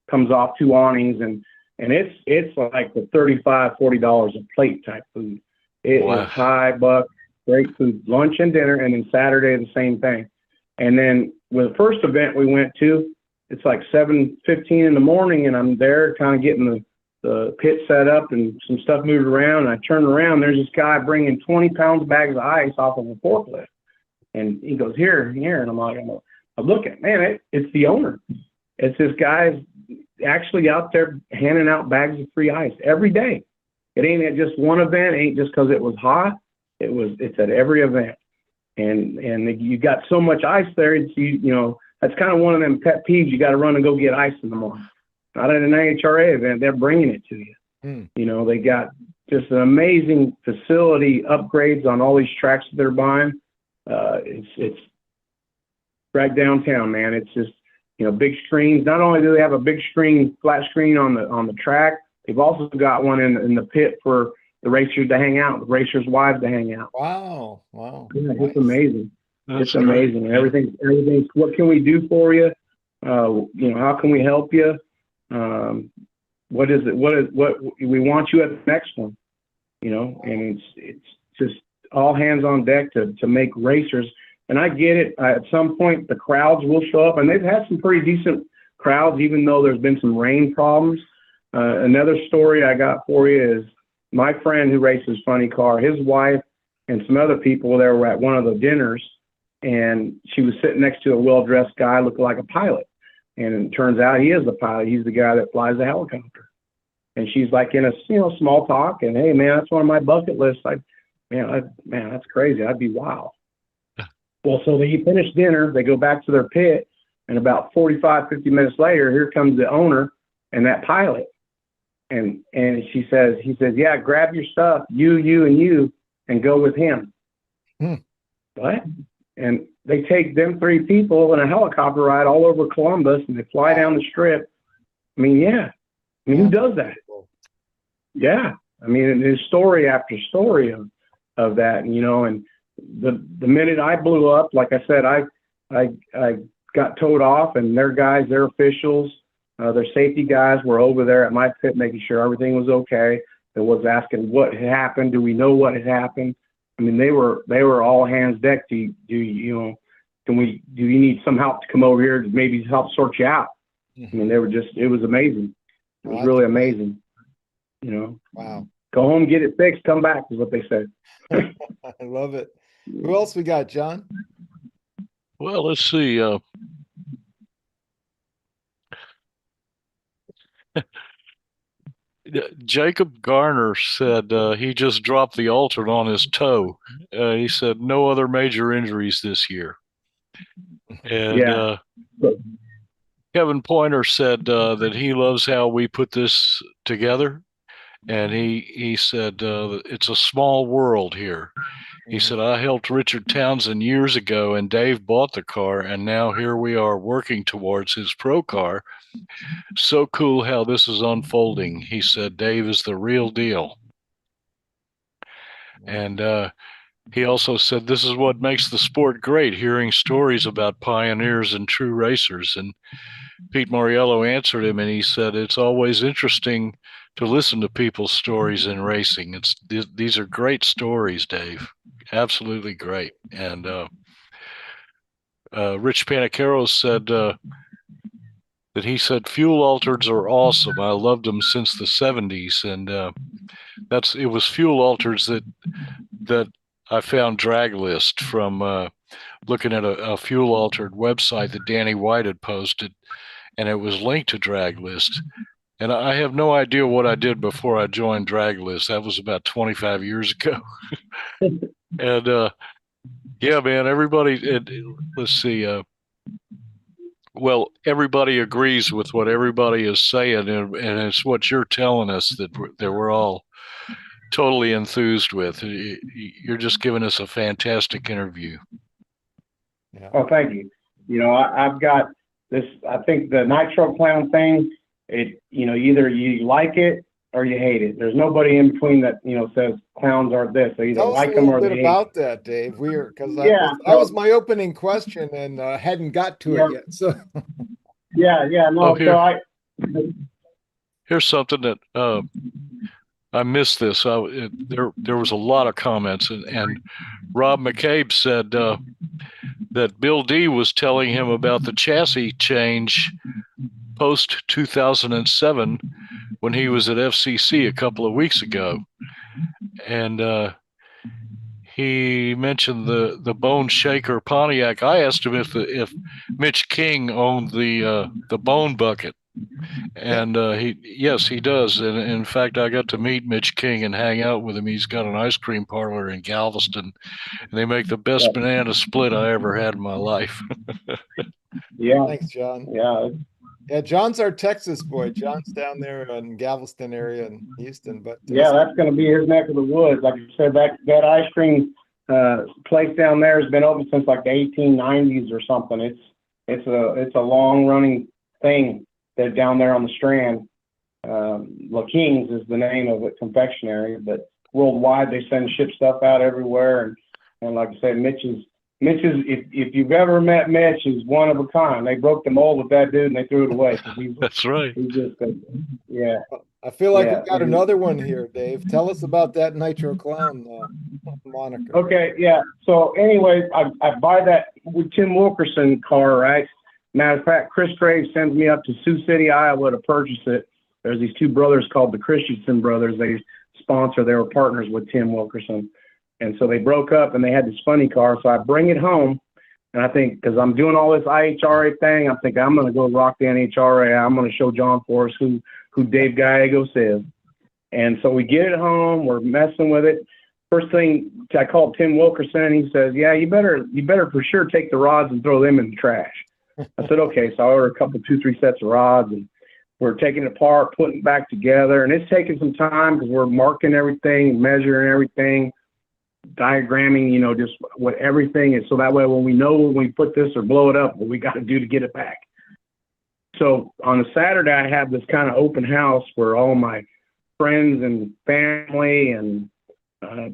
comes off 2 awnings, and it's like the $35-$40 a plate type food. It is high buck, great food, lunch and dinner, and then Saturday the same thing. And then with the first event we went to, it's like 7:15 in the morning, and I'm there kind of getting the pit set up and some stuff moved around. And I turn around, there's this guy bringing 20 pounds bags of ice off of a forklift, and he goes, here, and I'm like, I look at, man, it's the owner. It's this guy's actually out there handing out bags of free ice every day. It ain't at just one event. It ain't just because it was hot. It's at every event. And you got so much ice there. It's, that's kind of one of them pet peeves. You got to run and go get ice in the morning. Not at an IHRA event. They're bringing it to you. They got just an amazing facility upgrades on all these tracks that they're buying. It's right downtown, man. It's just, big screens. Not only do they have a big screen, flat screen on the track, they've also got one in the pit for the racers to hang out, the racers' wives to hang out. Wow. Yeah, Nice. it's amazing. That's it's amazing. Great. Everything's. What can we do for you? How can we help you? What is it? What we want you at the next one? And it's just all hands on deck to make racers. And I get it. At some point, the crowds will show up, and they've had some pretty decent crowds, even though there's been some rain problems. Another story I got for you is my friend who races Funny Car, his wife and some other people there were at one of the dinners, and she was sitting next to a well-dressed guy looking like a pilot. And it turns out he is the pilot. He's the guy that flies the helicopter. And she's like in a small talk, and hey man, that's one of my bucket lists. Man, that's crazy. I'd be wild. Well, so they finish dinner, they go back to their pit, and about 45, 50 minutes later, here comes the owner and that pilot. And he says, yeah, grab your stuff, you, and go with him. What? And they take them 3 people in a helicopter ride all over Columbus, and they fly down the strip. I mean, yeah. Who does that? Yeah. I mean, there's story after story of that, and the minute I blew up, like I said, I got towed off, and their guys, their officials, their safety guys were over there at my pit making sure everything was okay. They was asking what had happened. Do we know what had happened? I mean, they were all hands deck. Do you need some help to come over here to maybe help sort you out? I mean, it was amazing. It was really amazing. Wow. Go home, get it fixed, come back is what they said. I love it. Who else we got, John? Well, let's see. Jacob Garner said he just dropped the alternate on his toe. He said no other major injuries this year. And Kevin Poynter said that he loves how we put this together. and he said it's a small world here. He said, I helped Richard Townsend years ago, and Dave bought the car, and now here we are working towards his pro car. So cool how this is unfolding. He said, Dave is the real deal. And he also said, this is what makes the sport great, hearing stories about pioneers and true racers. And Pete Moriello answered him, and he said, it's always interesting to listen to people's stories in racing. These are great stories, Dave. Absolutely great. And Rich Panicaro said that he said fuel altereds are awesome. I loved them since the 70s, and it was fuel altereds that I found Draglist from looking at a fuel altered website that Danny White had posted, and it was linked to Draglist. And I have no idea what I did before I joined Draglist. That was about 25 years ago. And yeah, man, everybody, let's see. Well, everybody agrees with what everybody is saying, and it's what you're telling us that we're all totally enthused with. You're just giving us a fantastic interview. Yeah. Oh, thank you. You know, I've got this, I think the Nitro Clown thing, either you like it or you hate it. There's nobody in between that, says clowns aren't this. They either like them or they hate. Tell us a little bit about that, Dave. That was my opening question and hadn't got to it yet. So here's something that I missed this. There was a lot of comments, and Rob McCabe said that Bill D was telling him about the chassis change post 2007 when he was at FCC a couple of weeks ago, and he mentioned the Bone Shaker Pontiac. I asked him if Mitch King owned the Bone Bucket, and he does. And in fact, I got to meet Mitch King and hang out with him. He's got an ice cream parlor in Galveston, and they make the best banana split I ever had in my life. Yeah, thanks, John. Yeah, John's our Texas boy. John's down there in Galveston area in Houston. But that's going to be his neck of the woods. Like you said, that ice cream place down there has been open since like the 1890s or something. It's a long running thing. They're down there on the Strand. La King's is the name of it, confectionery, but worldwide they ship stuff out everywhere. And like I said, Mitch is, if you've ever met Mitch, he's one of a kind. They broke the mold with that dude and they threw it away. That's right. He's just, yeah. I feel like we've got another one here, Dave. Tell us about that Nitro Clown moniker. Okay, yeah. So anyway, I buy that with Tim Wilkerson car, right? Matter of fact, Chris Graves sends me up to Sioux City, Iowa to purchase it. There's these two brothers called the Christensen brothers. They were partners with Tim Wilkerson. And so they broke up and they had this funny car. So I bring it home and I think, because I'm doing all this IHRA thing, I'm thinking I'm going to go rock the IHRA. I'm going to show John Forrest who Dave Gallegos is. And so we get it home, we're messing with it. First thing, I called Tim Wilkerson and he says, yeah, you better for sure take the rods and throw them in the trash. I said, okay. So I ordered a couple, 2-3 sets of rods and we're taking it apart, putting it back together. And it's taking some time because we're marking everything, measuring everything, diagramming, just what everything is. So that way, when we know when we put this or blow it up, what we got to do to get it back. So on a Saturday, I have this kind of open house where all my friends and family and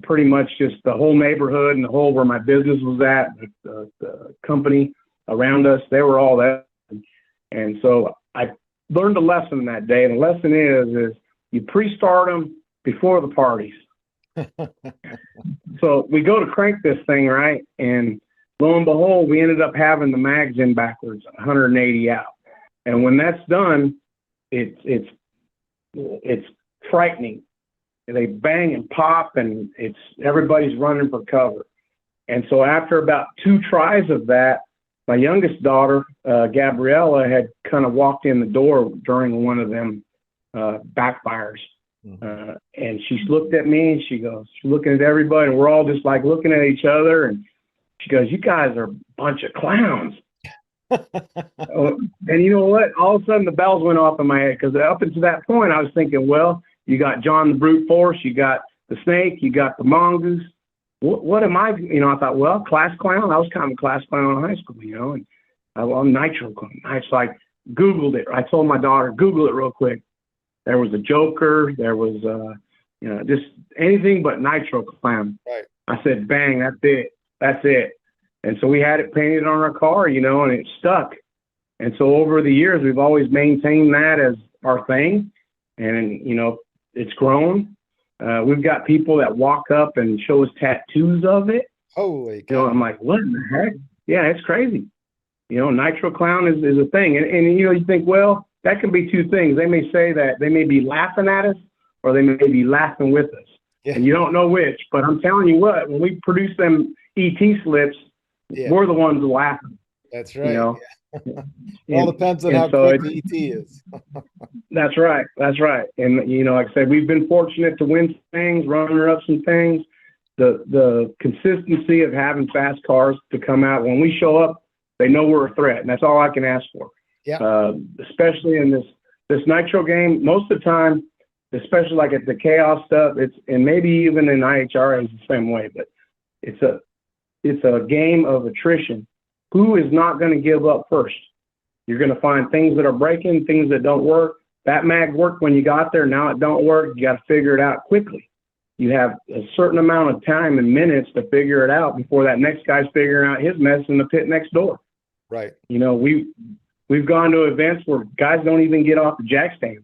pretty much just the whole neighborhood and the whole where my business was at, the company around us, they were all there. And so I learned a lesson that day. And the lesson is you pre-start them before the parties. So we go to crank this thing, right? And lo and behold, we ended up having the mags in backwards, 180 out. And when that's done, it's frightening. They bang and pop, and everybody's running for cover. And so after about 2 tries of that, my youngest daughter, Gabriella, had kind of walked in the door during one of them backfires. And she looked at me and she's looking at everybody, and we're all just like looking at each other. And she goes, you guys are a bunch of clowns. And you know what? All of a sudden the bells went off in my head, because up until that point I was thinking, well, You got John the Brute Force. You got the Snake. You got the Mongoose. What am I? I thought, well, class clown. I was kind of a class clown in high school, and I'm Nitro Clown. I just like Googled it. I told my daughter, Google it real quick. There was a Joker. There was, just anything but Nitro Clown. Right. I said, bang, that's it. That's it. And so we had it painted on our car, and it stuck. And so over the years, we've always maintained that as our thing. And, it's grown. We've got people that walk up and show us tattoos of it. Holy cow. I'm like, what in the heck? Yeah, it's crazy. Nitro Clown is a thing. And you think, well, that can be two things. They may say that they may be laughing at us or they may be laughing with us. Yeah. And you don't know which. But I'm telling you what, when we produce them ET slips, we're the ones laughing. That's right. Yeah. It all depends on how quick the ET is. That's right. That's right. And, like I said, we've been fortunate to win things, runner-ups and things. The consistency of having fast cars to come out, when we show up, they know we're a threat. And that's all I can ask for. Yeah. Especially in this Nitro game, most of the time, especially like at the chaos stuff, and maybe even in IHRA is the same way, but it's a game of attrition. Who is not going to give up first? You're going to find things that are breaking, things that don't work. That mag worked when you got there. Now it don't work. You got to figure it out quickly. You have a certain amount of time and minutes to figure it out before that next guy's figuring out his mess in the pit next door. Right. We've gone to events where guys don't even get off the jack stand.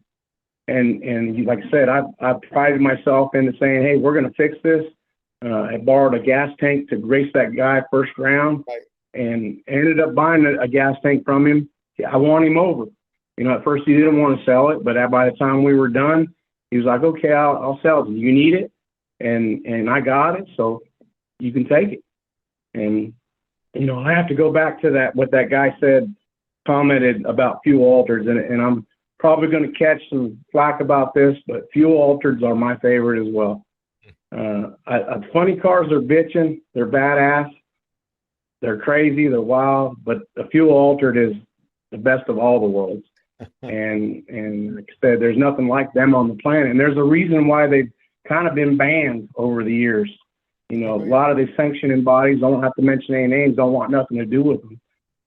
And like I said, I prided myself into saying, hey, we're going to fix this. I borrowed a gas tank to race that guy first round. Right. And ended up buying a gas tank from him. I won him over. At first he didn't want to sell it, but by the time we were done, he was like, okay, I'll sell it. You need it? And I got it, so you can take it. And, I have to go back to what that guy commented about fuel altereds, and I'm probably going to catch some flack about this, but fuel altereds are my favorite as well. Funny cars are bitching. They're badass. They're crazy, they're wild, but the fuel altered is the best of all the worlds. and like I said, there's nothing like them on the planet. And there's a reason why they've kind of been banned over the years. A lot of these sanctioning bodies, I don't have to mention any names, don't want nothing to do with them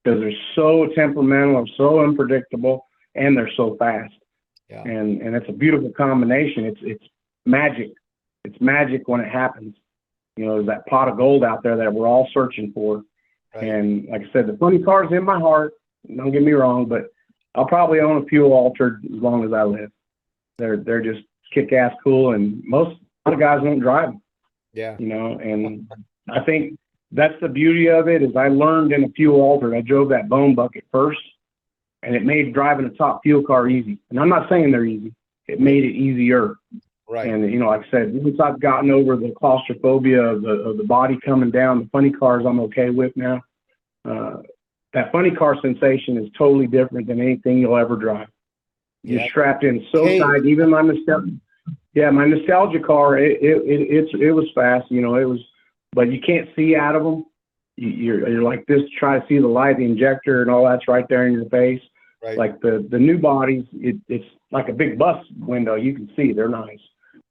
because they're so temperamental and so unpredictable, and they're so fast. Yeah. And it's a beautiful combination. It's magic. It's magic when it happens. There's that pot of gold out there that we're all searching for. Right. And like I said, the funny car's in my heart. Don't get me wrong, but I'll probably own a fuel altered as long as I live. They're just kick-ass cool, and a lot of guys won't drive them. Yeah. And I think that's the beauty of it is I learned in a fuel altered. I drove that bone bucket first, and it made driving a top fuel car easy. And I'm not saying they're easy. It made it easier. Right. And, like I said, once I've gotten over the claustrophobia of the body coming down, the funny cars I'm okay with now. That funny car sensation is totally different than anything you'll ever drive. You're strapped in so tight. Even my nostalgia car, it was fast. It was, but you can't see out of them. You're like this to try to see the light, the injector, and all that's right there in your face. Right. Like the new bodies, it's like a big bus window. You can see they're nice.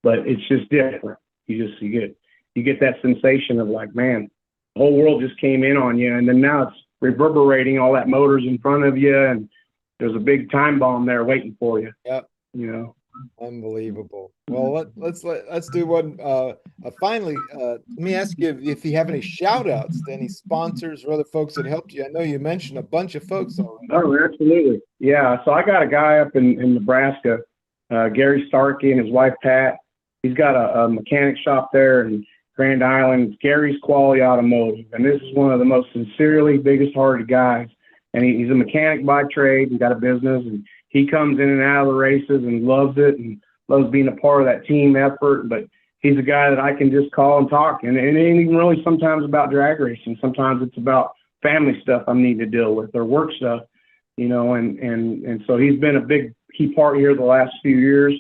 But it's just different. You get that sensation of like, man, the whole world just came in on you, and then now it's reverberating all that motors in front of you, and there's a big time bomb there waiting for you. Yep. Unbelievable. Well, let's do one. Finally, let me ask you if you have any shout outs to any sponsors or other folks that helped you. I know you mentioned a bunch of folks already. Oh, absolutely. Yeah. So I got a guy up in Nebraska, Gary Starkey, and his wife Pat. He's got a mechanic shop there in Grand Island. Gary's Quality Automotive, and this is one of the most sincerely biggest-hearted guys. And he's a mechanic by trade. He's got a business, and he comes in and out of the races and loves it and loves being a part of that team effort. But he's a guy that I can just call and talk. And it ain't even really sometimes about drag racing. Sometimes it's about family stuff I need to deal with or work stuff, and so he's been a big key part here the last few years.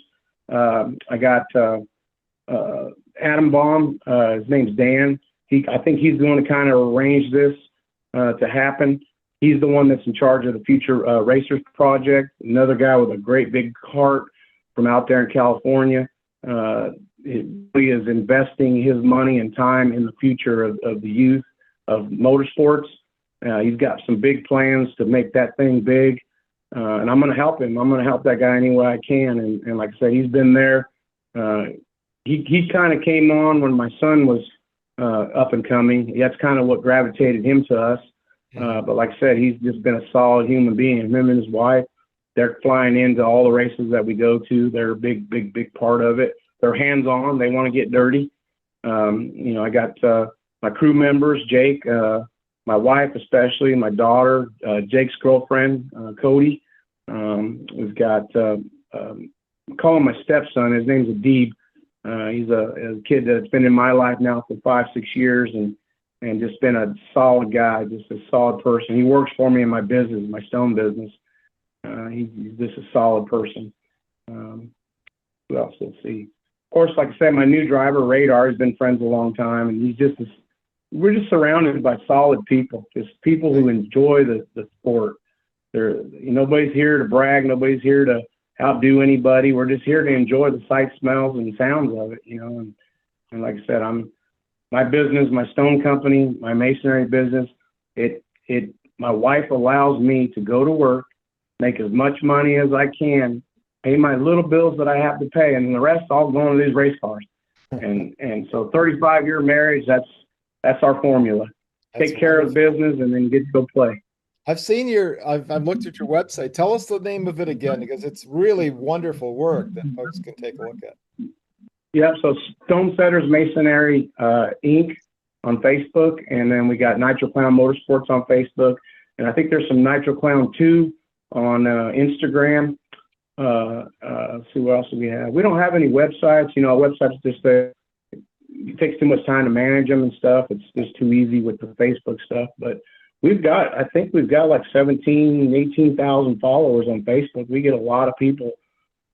I got Adam Baum, his name's Dan. I think he's going to kind of arrange this to happen. He's the one that's in charge of the Future Racers Project, another guy with a great big heart. from out there in California. He is investing his money and time in the future of the youth of motorsports. He's got some big plans to make that thing big, and I'm going to help him. I'm going to help that guy any way I can. And like I said, he's been there. He kind of came on when my son was up and coming. That's kind of what gravitated him to us. But like I said, he's just been a solid human being. Him and his wife, they're flying into all the races that we go to. They're a big part of it. They're hands-on. They want to get dirty. I got my crew members, Jake, my wife especially, my daughter, Jake's girlfriend, Cody. We've got, call him my stepson. His name's Adib. He's a kid that's been in my life now for 5-6 years and just been a solid guy, just a solid person. He works for me in my business, my stone business. He's just a solid person. Who else? Let's see. Of course, like I said, my new driver, Radar, has been friends a long time, and we're just surrounded by solid people, just people who enjoy the sport. Nobody's here to brag. Nobody's here to outdo anybody. We're just here to enjoy the sights, smells, and sounds of it, And like I said, my business, my stone company, my masonry business, my wife allows me to go to work, make as much money as I can, pay my little bills that I have to pay, and the rest all going to these race cars. And so 35-year marriage, that's our formula. Take care of business and then get to go play. I've looked at your website. Tell us the name of it again, because it's really wonderful work that folks can take a look at. Yeah, so Stone Setters Masonry Inc. on Facebook, and then we got Nitro Clown Motorsports on Facebook, and I think there's some Nitro Clown 2 on Instagram. Let's see what else do we have. We don't have any websites. Websites just it takes too much time to manage them and stuff. It's just too easy with the Facebook stuff. But I think we've got like 18,000 followers on Facebook. We get a lot of people,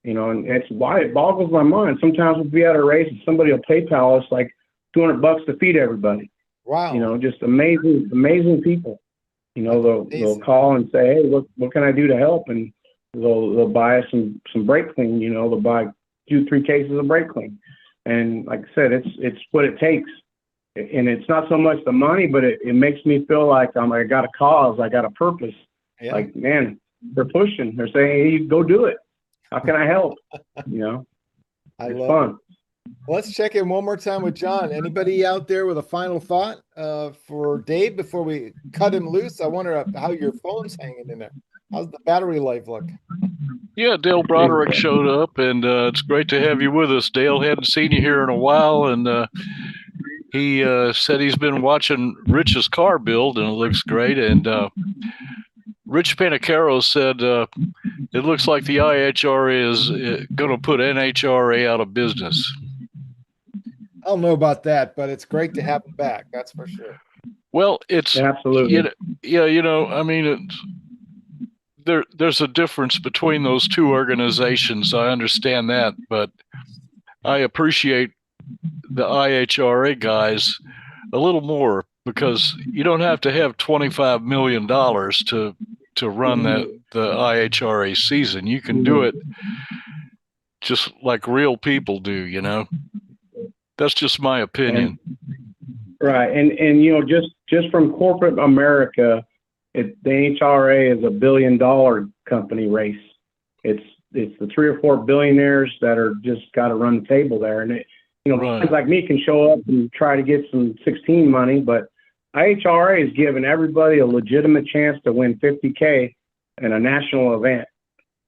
and it's why it boggles my mind. Sometimes we'll be at a race and somebody will PayPal us like $200 to feed everybody. Wow. Just amazing people. They'll call and say, hey, what can I do to help? And they'll buy us some brake clean. They'll buy 2-3 cases of brake clean. And like I said, it's what it takes. And it's not so much the money, but it makes me feel like I got a cause, I got a purpose. Yeah. Like, man, they're pushing. They're saying, hey, go do it. How can I help? It's fun. Let's check in one more time with John. Anybody out there with a final thought for Dave before we cut him loose? I wonder how your phone's hanging in there. How's the battery life look? Yeah, Dale Broderick showed up, and it's great to have you with us. Dale, hadn't seen you here in a while, and he said he's been watching Rich's car build, and it looks great. And Rich Panicaro said it looks like the IHRA is going to put NHRA out of business. I don't know about that, but it's great to have him back. That's for sure. Well, it's absolutely. There's a difference between those two organizations. I understand that, but I appreciate the IHRA guys a little more, because you don't have to have $25 million to run the IHRA season. You can do it just like real people do, That's just my opinion. Right. And just from corporate America, the NHRA is $1 billion company race. It's the 3 or 4 billionaires that are just got to run the table there. And guys like me can show up and try to get some 16 money, but IHRA is giving everybody a legitimate chance to win $50K in a national event.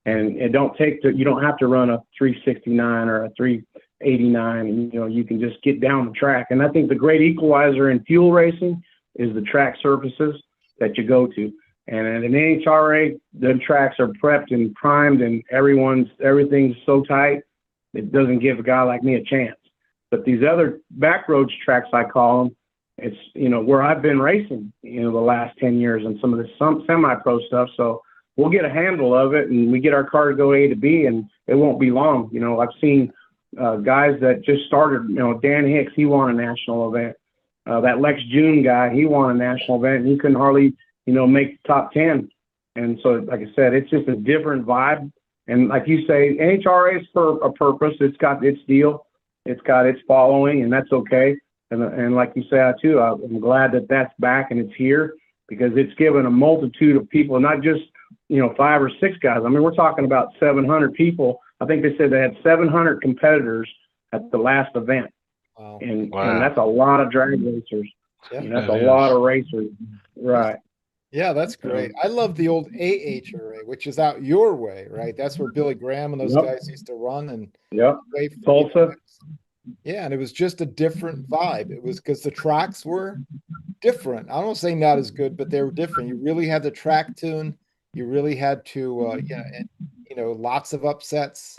And you don't have to run a 369 or a 389. You can just get down the track. And I think the great equalizer in fuel racing is the track surfaces that you go to. And in an NHRA, the tracks are prepped and primed, and everything's so tight, it doesn't give a guy like me a chance. But these other backroads tracks, I call them, it's, where I've been racing, the last 10 years and some of the semi-pro stuff. So we'll get a handle of it, and we get our car to go A to B, and it won't be long. I've seen guys that just started, Dan Hicks, he won a national event. That Lex June guy, he won a national event, and he couldn't hardly, make the top 10. And so, like I said, it's just a different vibe. And like you say, NHRA is for a purpose. It's got its deal. It's got its following, and that's okay. And like you say, I'm glad that that's back and it's here, because it's given a multitude of people, not just, 5 or 6 guys. I mean, we're talking about 700 people. I think they said they had 700 competitors at the last event. Wow. And that's a lot of drag racers. Yeah. That's a lot of racers. Right. Yeah, that's great. I love the old AHRA, which is out your way, right? That's where Billy Graham and those guys used to run and play for, Tulsa. Yeah, and it was just a different vibe. It was because the tracks were different. I don't say not as good, but they were different. You really had the track tune. You really had to, lots of upsets.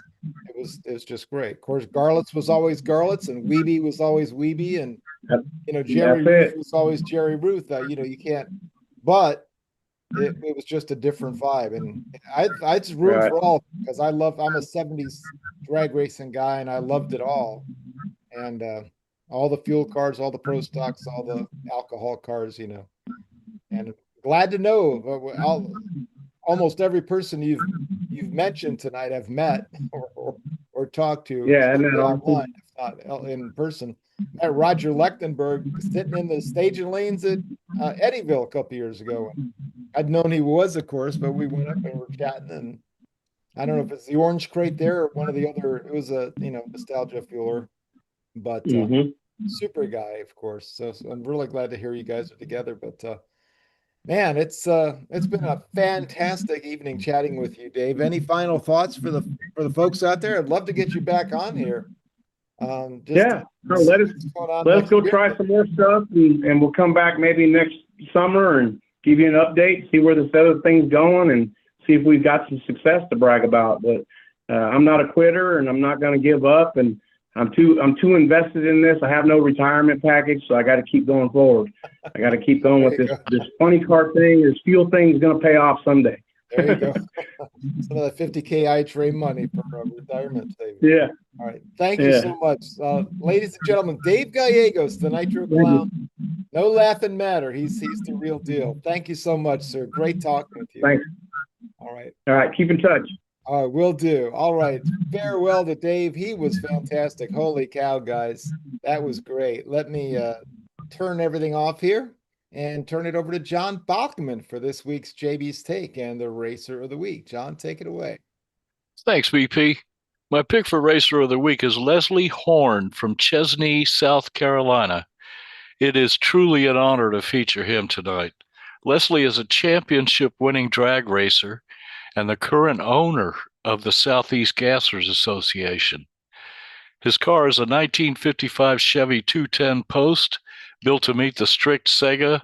It was just great. Of course, Garlits was always Garlits, and Weeby was always Weeby, and Jerry Ruth was always Jerry Ruth. You can't. But it was just a different vibe, and I just root for all, because I'm a '70s drag racing guy, and I loved it all, and all the fuel cars, all the pro stocks, all the alcohol cars, and glad to know almost every person you've mentioned tonight I've met or talked to. Yeah, and then online, if not in person. Met Roger Lechtenberg sitting in the staging lanes at Eddyville a couple years ago. I'd known he was, of course, but we went up and were chatting, and I don't know if it's the Orange Crate there or one of the other. It was a nostalgia fueler, but super guy, of course. So I'm really glad to hear you guys are together. But man, it's been a fantastic evening chatting with you, Dave. Any final thoughts for the folks out there? I'd love to get you back on here. Let us go try some more stuff, and we'll come back maybe next summer and give you an update, see where this other thing's going, and see if we've got some success to brag about. But I'm not a quitter, and I'm not going to give up, and I'm too invested in this. I have no retirement package, so I got to keep going forward. I got to keep going with this funny car thing. This fuel thing is going to pay off someday. There you go. Some of the 50K IHRA money for retirement savings. Yeah. All right. Thank you so much. Ladies and gentlemen, Dave Gallegos, the Nitro Clown. No laughing matter. He's the real deal. Thank you so much, sir. Great talking with you. Thanks. All right. All right. Keep in touch. Will do. All right. Farewell to Dave. He was fantastic. Holy cow, guys. That was great. Let me turn everything off here and turn it over to John Bachman for this week's JB's Take and the Racer of the Week. John, take it away. Thanks, BP. My pick for Racer of the Week is Leslie Horn from Chesnee, South Carolina. It is truly an honor to feature him tonight. Leslie is a championship-winning drag racer and the current owner of the Southeast Gassers Association. His car is a 1955 Chevy 210 Post, built to meet the strict Sega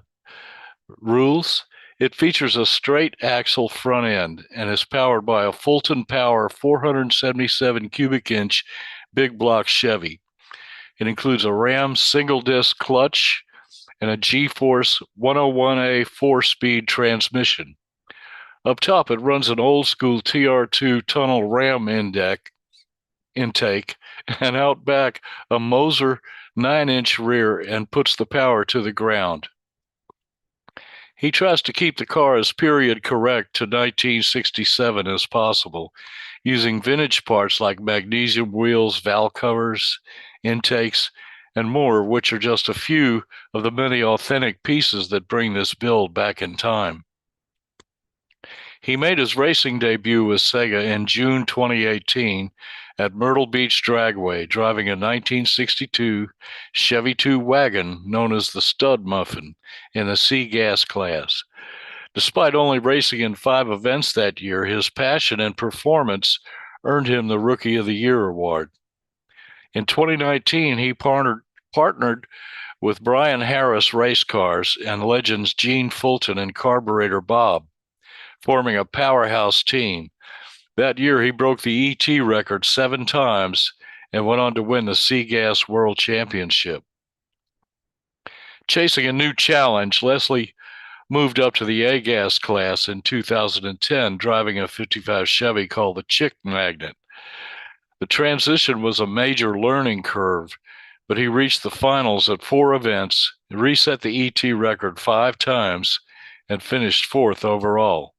rules. It features a straight axle front end and is powered by a Fulton Power 477 cubic inch big block Chevy. It includes a Ram single disc clutch and a G-Force 101A 4-speed transmission. Up top, it runs an old school TR2 tunnel Ram intake, and out back a Moser 9-inch rear, and puts the power to the ground. He tries to keep the car as period correct to 1967 as possible, using vintage parts like magnesium wheels, valve covers, intakes, and more, which are just a few of the many authentic pieces that bring this build back in time. He made his racing debut with Sega in June 2018 at Myrtle Beach Dragway, driving a 1962 Chevy 2 wagon known as the Stud Muffin in the C-Gas class. Despite only racing in 5 events that year, his passion and performance earned him the Rookie of the Year award. In 2019, he partnered with Brian Harris Race Cars and legends Gene Fulton and Carburetor Bob, forming a powerhouse team. That year, he broke the ET record 7 times and went on to win the C-Gas World Championship. Chasing a new challenge, Leslie moved up to the A-Gas class in 2010, driving a 55 Chevy called the Chick Magnet. The transition was a major learning curve, but he reached the finals at 4 events, reset the ET record 5 times, and finished 4th overall.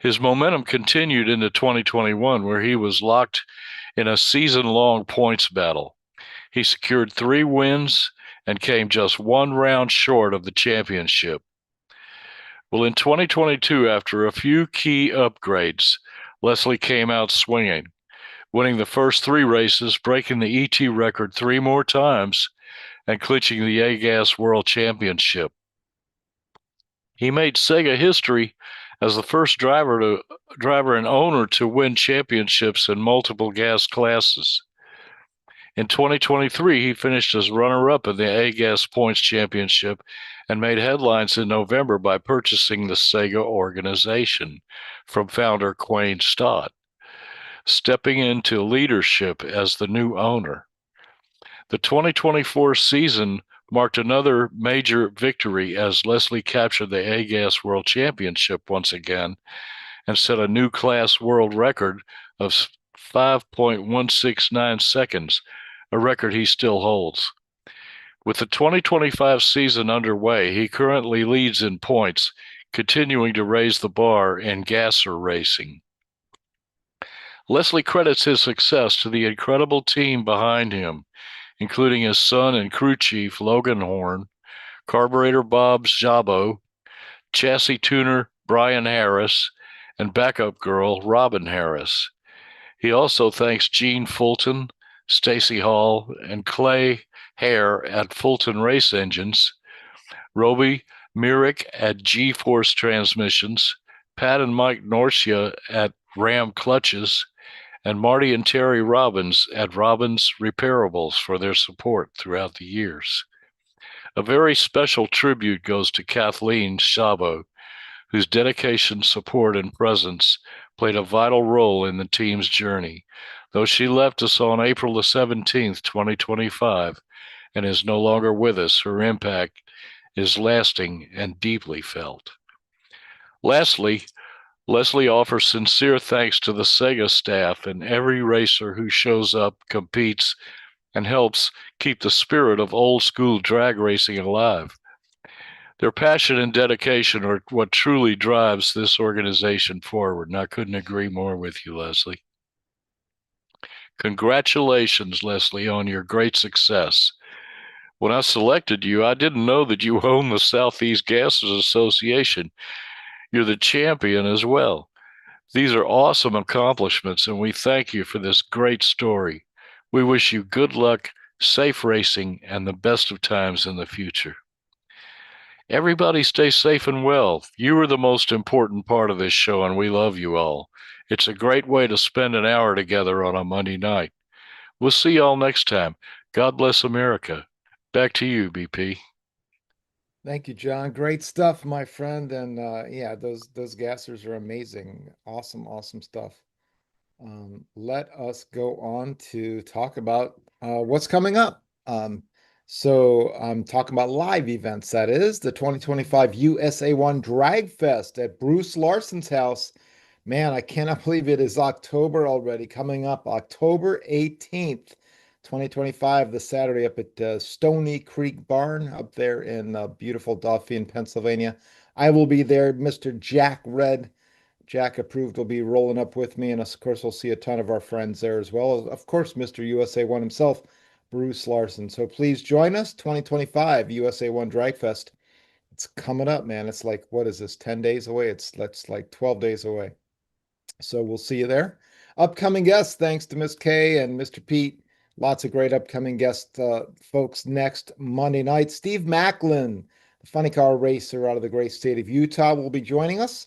His momentum continued into 2021, where he was locked in a season-long points battle. He secured 3 wins and came just 1 round short of the championship. Well, in 2022, after a few key upgrades, Leslie came out swinging, winning the first 3 races, breaking the ET record 3 more times, and clinching the A-Gas World Championship. He made Sega history as the first driver and owner to win championships in multiple gas classes. In 2023, he finished as runner-up in the A-Gas Points Championship and made headlines in November by purchasing the Sega organization from founder Quayne Stott, stepping into leadership as the new owner. The 2024 season marked another major victory as Leslie captured the A-Gas World Championship once again and set a new class world record of 5.169 seconds, a record he still holds. With the 2025 season underway, he currently leads in points, continuing to raise the bar in gasser racing. Leslie credits his success to the incredible team behind him, including his son and crew chief Logan Horn, carburetor Bob Jabo, chassis tuner Brian Harris, and backup girl Robin Harris. He also thanks Gene Fulton, Stacy Hall, and Clay Hare at Fulton Race Engines, Roby Myrick at G-Force Transmissions, Pat and Mike Norcia at Ram Clutches, and Marty and Terry Robbins at Robbins Repairables for their support throughout the years. A very special tribute goes to Kathleen Szabo, whose dedication, support, and presence played a vital role in the team's journey, though she left us on April the 17th, 2025, and is no longer with us. Her impact is lasting and deeply felt. Lastly, Leslie offers sincere thanks to the Sega staff and every racer who shows up, competes, and helps keep the spirit of old-school drag racing alive. Their passion and dedication are what truly drives this organization forward, and I couldn't agree more with you, Leslie. Congratulations, Leslie, on your great success. When I selected you, I didn't know that you own the Southeast Gases Association. You're the champion as well. These are awesome accomplishments, and we thank you for this great story. We wish you good luck, safe racing, and the best of times in the future. Everybody stay safe and well. You are the most important part of this show, and we love you all. It's a great way to spend an hour together on a Monday night. We'll see you all next time. God bless America. Back to you, BP. Thank you, John. Great stuff, my friend. And yeah, those gassers are amazing. Awesome, awesome stuff. Let us go on to talk about what's coming up. So I'm talking about live events. That is the 2025 USA1 Drag Fest at Bruce Larson's house. Man, I cannot believe it is October already. Coming up October 18th. 2025, the Saturday up at Stony Creek Barn up there in beautiful Dauphin, Pennsylvania. I will be there. Mr. Jack Red, Jack approved, will be rolling up with me. And of course, we'll see a ton of our friends there as well. Of course, Mr. USA1 himself, Bruce Larson. So please join us, 2025 USA1 Drag Fest. It's coming up, man. It's like, what is this, 10 days away? That's like 12 days away. So we'll see you there. Upcoming guests, thanks to Miss Kay and Mr. Pete. Lots of great upcoming guest folks next Monday night. Steve Macklin, the funny car racer out of the great state of Utah, will be joining us.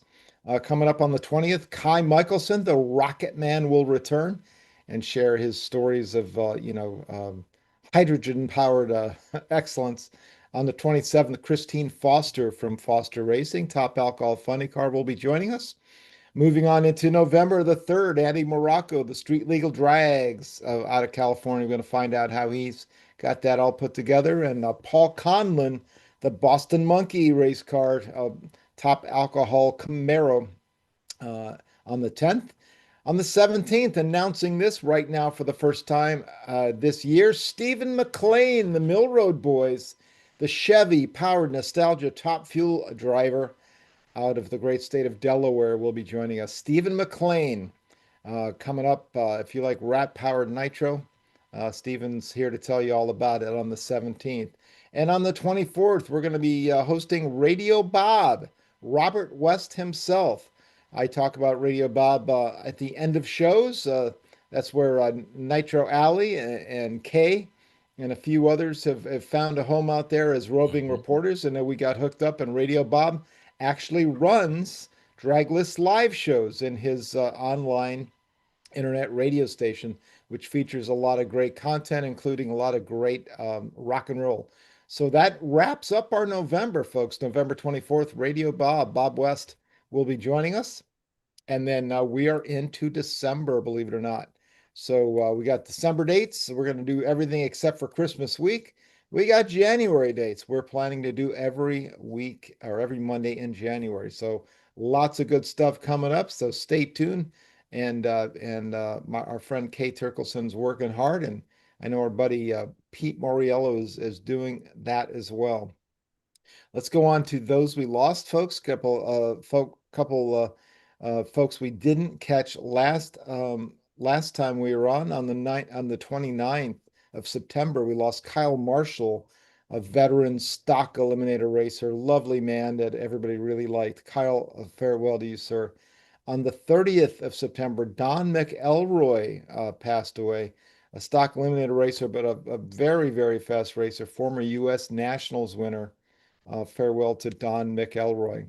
Coming up on the 20th, Kai Michelson, the Rocket Man, will return and share his stories of, hydrogen-powered excellence. On the 27th, Christine Foster from Foster Racing, Top Alcohol Funny Car, will be joining us. Moving on into November the 3rd, Andy Morocco, the Street Legal Drags out of California. We're going to find out how he's got that all put together. And Paul Conlon, the Boston Monkey race car, Top Alcohol Camaro on the 10th. On the 17th, announcing this right now for the first time this year, Stephen McLean, the Mill Road Boys, the Chevy powered nostalgia top fuel driver out of the great state of Delaware will be joining us. Stephen McLean coming up. If you like rat-powered nitro, Stephen's here to tell you all about it on the 17th. And on the 24th, we're going to be hosting Radio Bob, Robert West himself. I talk about Radio Bob at the end of shows. That's where Nitro Alley and Kay and a few others have found a home out there as roving reporters. And then we got hooked up, and Radio Bob actually runs Draglist live shows in his online internet radio station, which features a lot of great content, including a lot of great rock and roll. So that wraps up our November, folks. November 24th, Radio Bob, Bob West will be joining us. And then we are into December, believe it or not. So we got December dates. So we're going to do everything except for Christmas week. We got January dates. We're planning to do every week or every Monday in January. So lots of good stuff coming up. So stay tuned. And our friend Kay Turkelson's working hard, and I know our buddy Pete Moriello is doing that as well. Let's go on to those we lost, folks. Couple folks we didn't catch last time we were on the 29th of September. We lost Kyle Marshall, a veteran stock eliminator racer, lovely man that everybody really liked. Kyle, farewell to you, sir. On the 30th of September, Don McElroy passed away, a stock eliminator racer, but a very, very fast racer, former U.S. Nationals winner. Farewell to Don McElroy.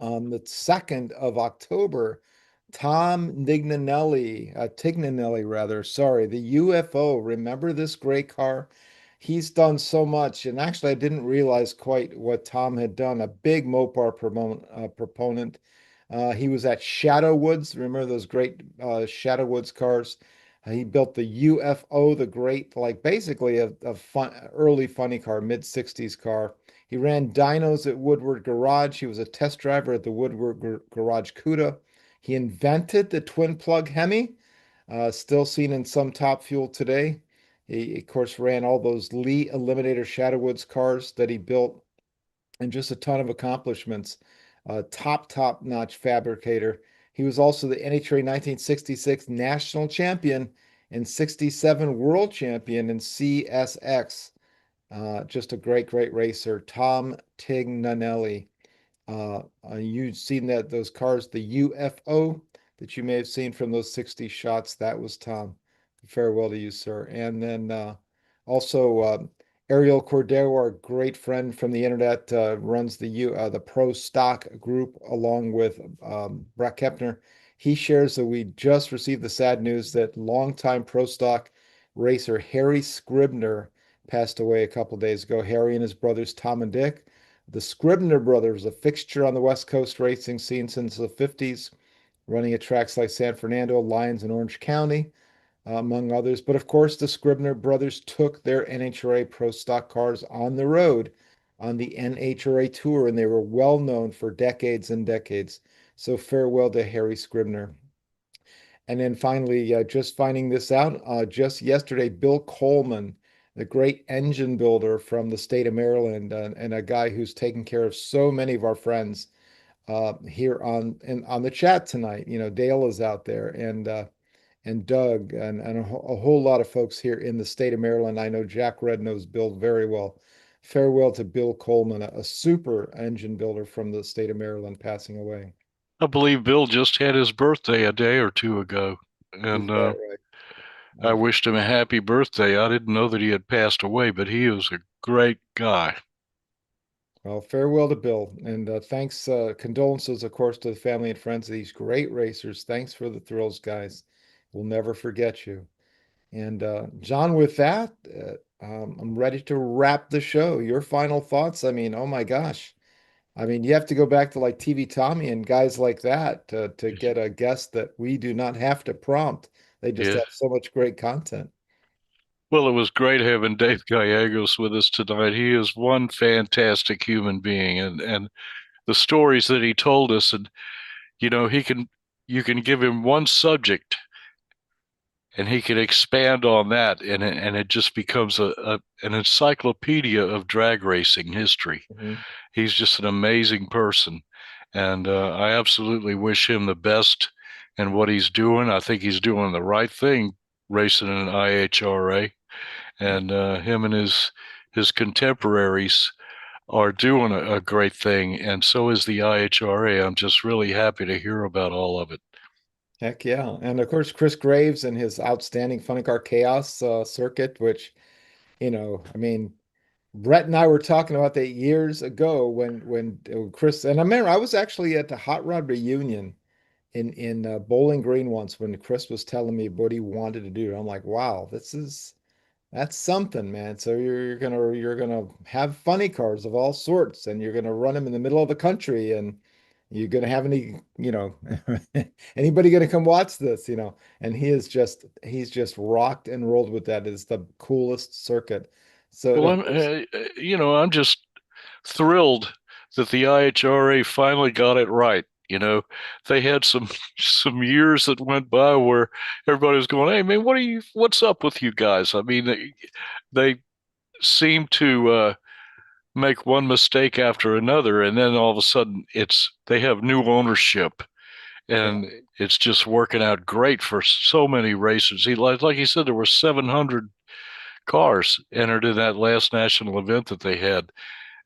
On the 2nd of October, Tom Tignanelli rather, sorry, the UFO. Remember this great car? He's done so much, and actually I didn't realize quite what Tom had done. A big Mopar proponent. He was at Shadow Woods. Remember those great Shadow Woods cars? He built the UFO, the great, like basically a early funny car, mid-60s car. He ran dynos at Woodward Garage. He was a test driver at the Woodward Garage CUDA. He invented the twin plug Hemi, still seen in some Top Fuel today. He, of course, ran all those Lee Eliminator Shadow Woods cars that he built, and just a ton of accomplishments. Top-notch fabricator. He was also the NHRA 1966 national champion and 67 world champion in CSX. Just a great racer. Tom Tignanelli. You've seen those cars, the UFO that you may have seen from those 60 shots. That was Tom. Farewell to you, sir. And then also Ariel Cordero, our great friend from the internet, runs the Pro Stock group along with Brett Kepner. He shares that we just received the sad news that longtime Pro Stock racer Harry Scribner passed away a couple days ago. Harry and his brothers Tom and Dick. The Scribner brothers, a fixture on the West Coast racing scene since the 50s, running at tracks like San Fernando, Lyons, and Orange County, among others. But of course, the Scribner brothers took their NHRA Pro Stock cars on the road on the NHRA Tour, and they were well known for decades and decades. So farewell to Harry Scribner. And then finally, just finding this out just yesterday, Bill Coleman, the great engine builder from the state of Maryland, and a guy who's taken care of so many of our friends here on the chat tonight. You know, Dale is out there, and Doug and a whole lot of folks here in the state of Maryland. I know Jack Red knows Bill very well. Farewell to Bill Coleman, a super engine builder from the state of Maryland, passing away. I believe Bill just had his birthday a day or two ago, and Right? I wished him a happy birthday. I didn't know that he had passed away, but he was a great guy. Well, farewell to Bill, and thanks, condolences, of course, to the family and friends of these great racers. Thanks for the thrills, guys. We'll never forget you. And John, with that, I'm ready to wrap the show. Your final thoughts? I mean, oh my gosh. I mean, you have to go back to like TV Tommy and guys like that to get a guest that we do not have to prompt. They just have so much great content. Well, it was great having Dave Gallegos with us tonight. He is one fantastic human being, and the stories that he told us, and you know, you can give him one subject and he can expand on that, and it just becomes an encyclopedia of drag racing history. He's just an amazing person. And I absolutely wish him the best in what he's doing. I think he's doing the right thing, racing in an IHRA, and him and his contemporaries are doing a great thing, and so is the IHRA. I'm just really happy to hear about all of it. Heck yeah. And of course, Chris Graves and his outstanding Funny Car Chaos circuit, which, I mean, Brett and I were talking about that years ago when Chris, and I remember I was actually at the Hot Rod reunion in Bowling Green once when Chris was telling me what he wanted to do. I'm like, wow, that's something, man. So you're gonna have funny cars of all sorts, and you're gonna run them in the middle of the country, and you're gonna have anybody gonna come watch this, And he's just rocked and rolled with that. It's the coolest circuit. So Well, of course, I'm just thrilled that the IHRA finally got it right. They had some years that went by where everybody was going, "Hey, man, what's up with you guys?" I mean, they seem to make one mistake after another, and then all of a sudden they have new ownership, yeah. and it's just working out great for so many racers. Like he said, there were 700 cars entered in that last national event that they had,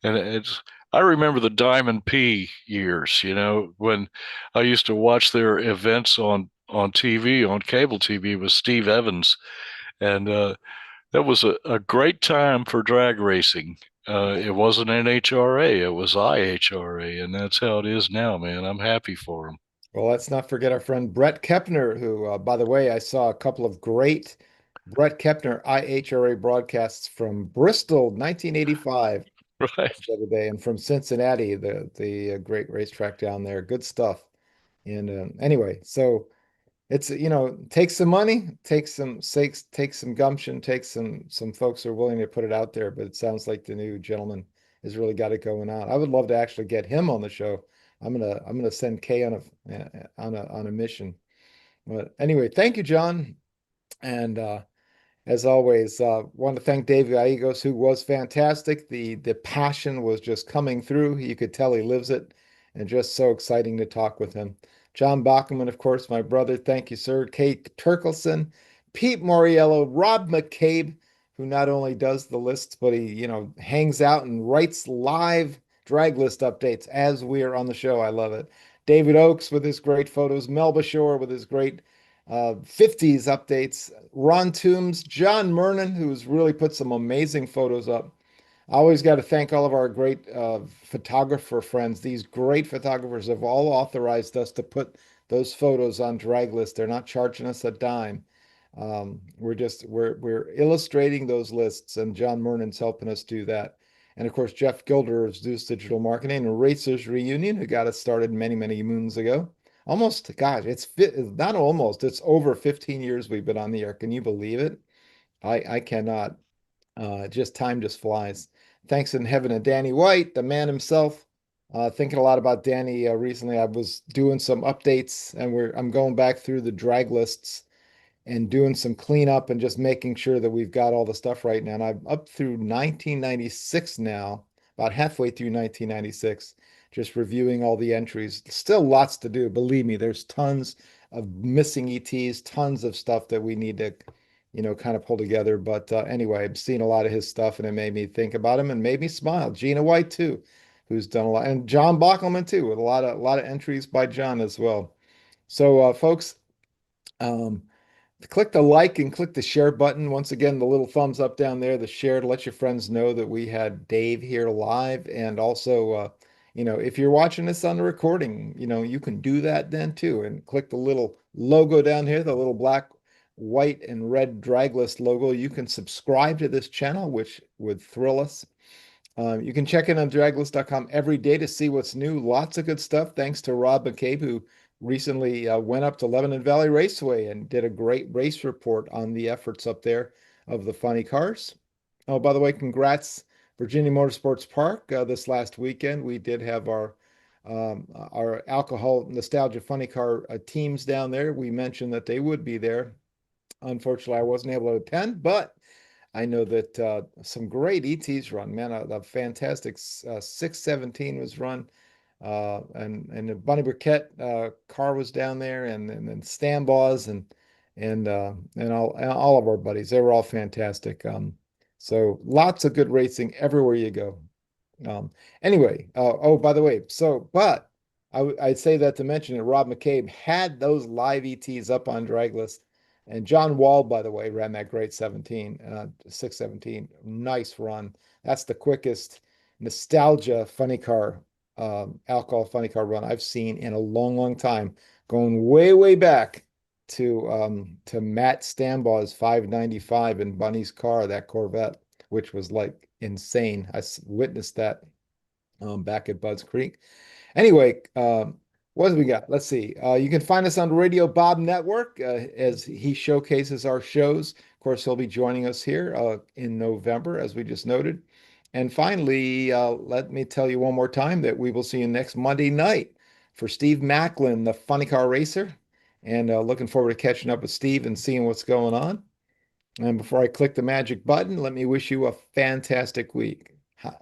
and I remember the Diamond P years, when I used to watch their events on TV, on cable TV with Steve Evans, and that was a great time for drag racing. It wasn't NHRA, it was IHRA, and that's how it is now, man. I'm happy for them. Well, let's not forget our friend Brett Kepner, who, by the way, I saw a couple of great Brett Kepner IHRA broadcasts from Bristol, 1985, Right. the other day, and from Cincinnati, the great racetrack down there. Good stuff. And anyway, so it's takes some money, takes some gumption, takes some folks who are willing to put it out there. But it sounds like the new gentleman has really got it going on. I would love to actually get him on the show. I'm gonna send Kay on a mission. But anyway, thank you, John. And as always, want to thank Dave Gallegos, who was fantastic. The passion was just coming through. You could tell he lives it, and just so exciting to talk with him. John Bachman, of course, my brother. Thank you, sir. Kate Turkelson, Pete Moriello, Rob McCabe, who not only does the lists, but he, hangs out and writes live drag list updates as we are on the show. I love it. David Oakes with his great photos, Melba Shore with his great 50s updates. Ron Toombs, John Mernon, who's really put some amazing photos up. I always got to thank all of our great photographer friends. These great photographers have all authorized us to put those photos on Draglist. They're not charging us a dime. We're illustrating those lists, and John Mernon's helping us do that. And of course, Jeff Gilder of Zeus Digital Marketing and Racers Reunion, who got us started many, many moons ago. Almost, gosh, it's not almost, it's over 15 years we've been on the air. Can you believe it? I cannot. Just time just flies. Thanks in heaven to Danny White, the man himself. Thinking a lot about Danny recently. I was doing some updates, and I'm going back through the drag lists and doing some cleanup and just making sure that we've got all the stuff right now. And I'm up through 1996 now, about halfway through 1996, just reviewing all the entries. Still lots to do. Believe me, there's tons of missing ETs, tons of stuff that we need to, kind of pull together. But anyway, I've seen a lot of his stuff and it made me think about him and made me smile. Gina White too, who's done a lot, and John Bockelman too, with a lot of entries by John as well. So folks, um, click the like and click the share button. Once again, the little thumbs up down there, the share to let your friends know that we had Dave here live. And also, if you're watching this on the recording, you can do that then too. And click the little logo down here, the little black, white, and red Draglist logo. You can subscribe to this channel, which would thrill us. You can check in on draglist.com every day to see what's new. Lots of good stuff. Thanks to Rob McCabe, who recently went up to Lebanon Valley Raceway and did a great race report on the efforts up there of the funny cars. Oh, by the way, congrats, Virginia Motorsports Park. This last weekend, we did have our alcohol nostalgia funny car teams down there. We mentioned that they would be there. Unfortunately, I wasn't able to attend, but I know that some great ETs run, man. A fantastic 617 was run. And the Bunny Burkett car was down there, and then Stambaugh and all of our buddies. They were all fantastic. So lots of good racing everywhere you go. Um, anyway, oh, by the way, but I'd say that to mention that Rob McCabe had those live ETs up on Draglist, and John Wall, by the way, ran that great 617. Nice run. That's the quickest nostalgia funny car, alcohol funny car run I've seen in a long, long time, going way, way back to Matt Stambaugh's 595 in Bunny's car, that Corvette, which was like insane. I witnessed that back at Budds Creek. Anyway, what do we got? Let's see. You can find us on Radio Bob Network as he showcases our shows. Of course, he'll be joining us here in November, as we just noted. And finally, let me tell you one more time that we will see you next Monday night for Steve Macklin, the Funny Car Racer. And looking forward to catching up with Steve and seeing what's going on. And before I click the magic button, let me wish you a fantastic week. Have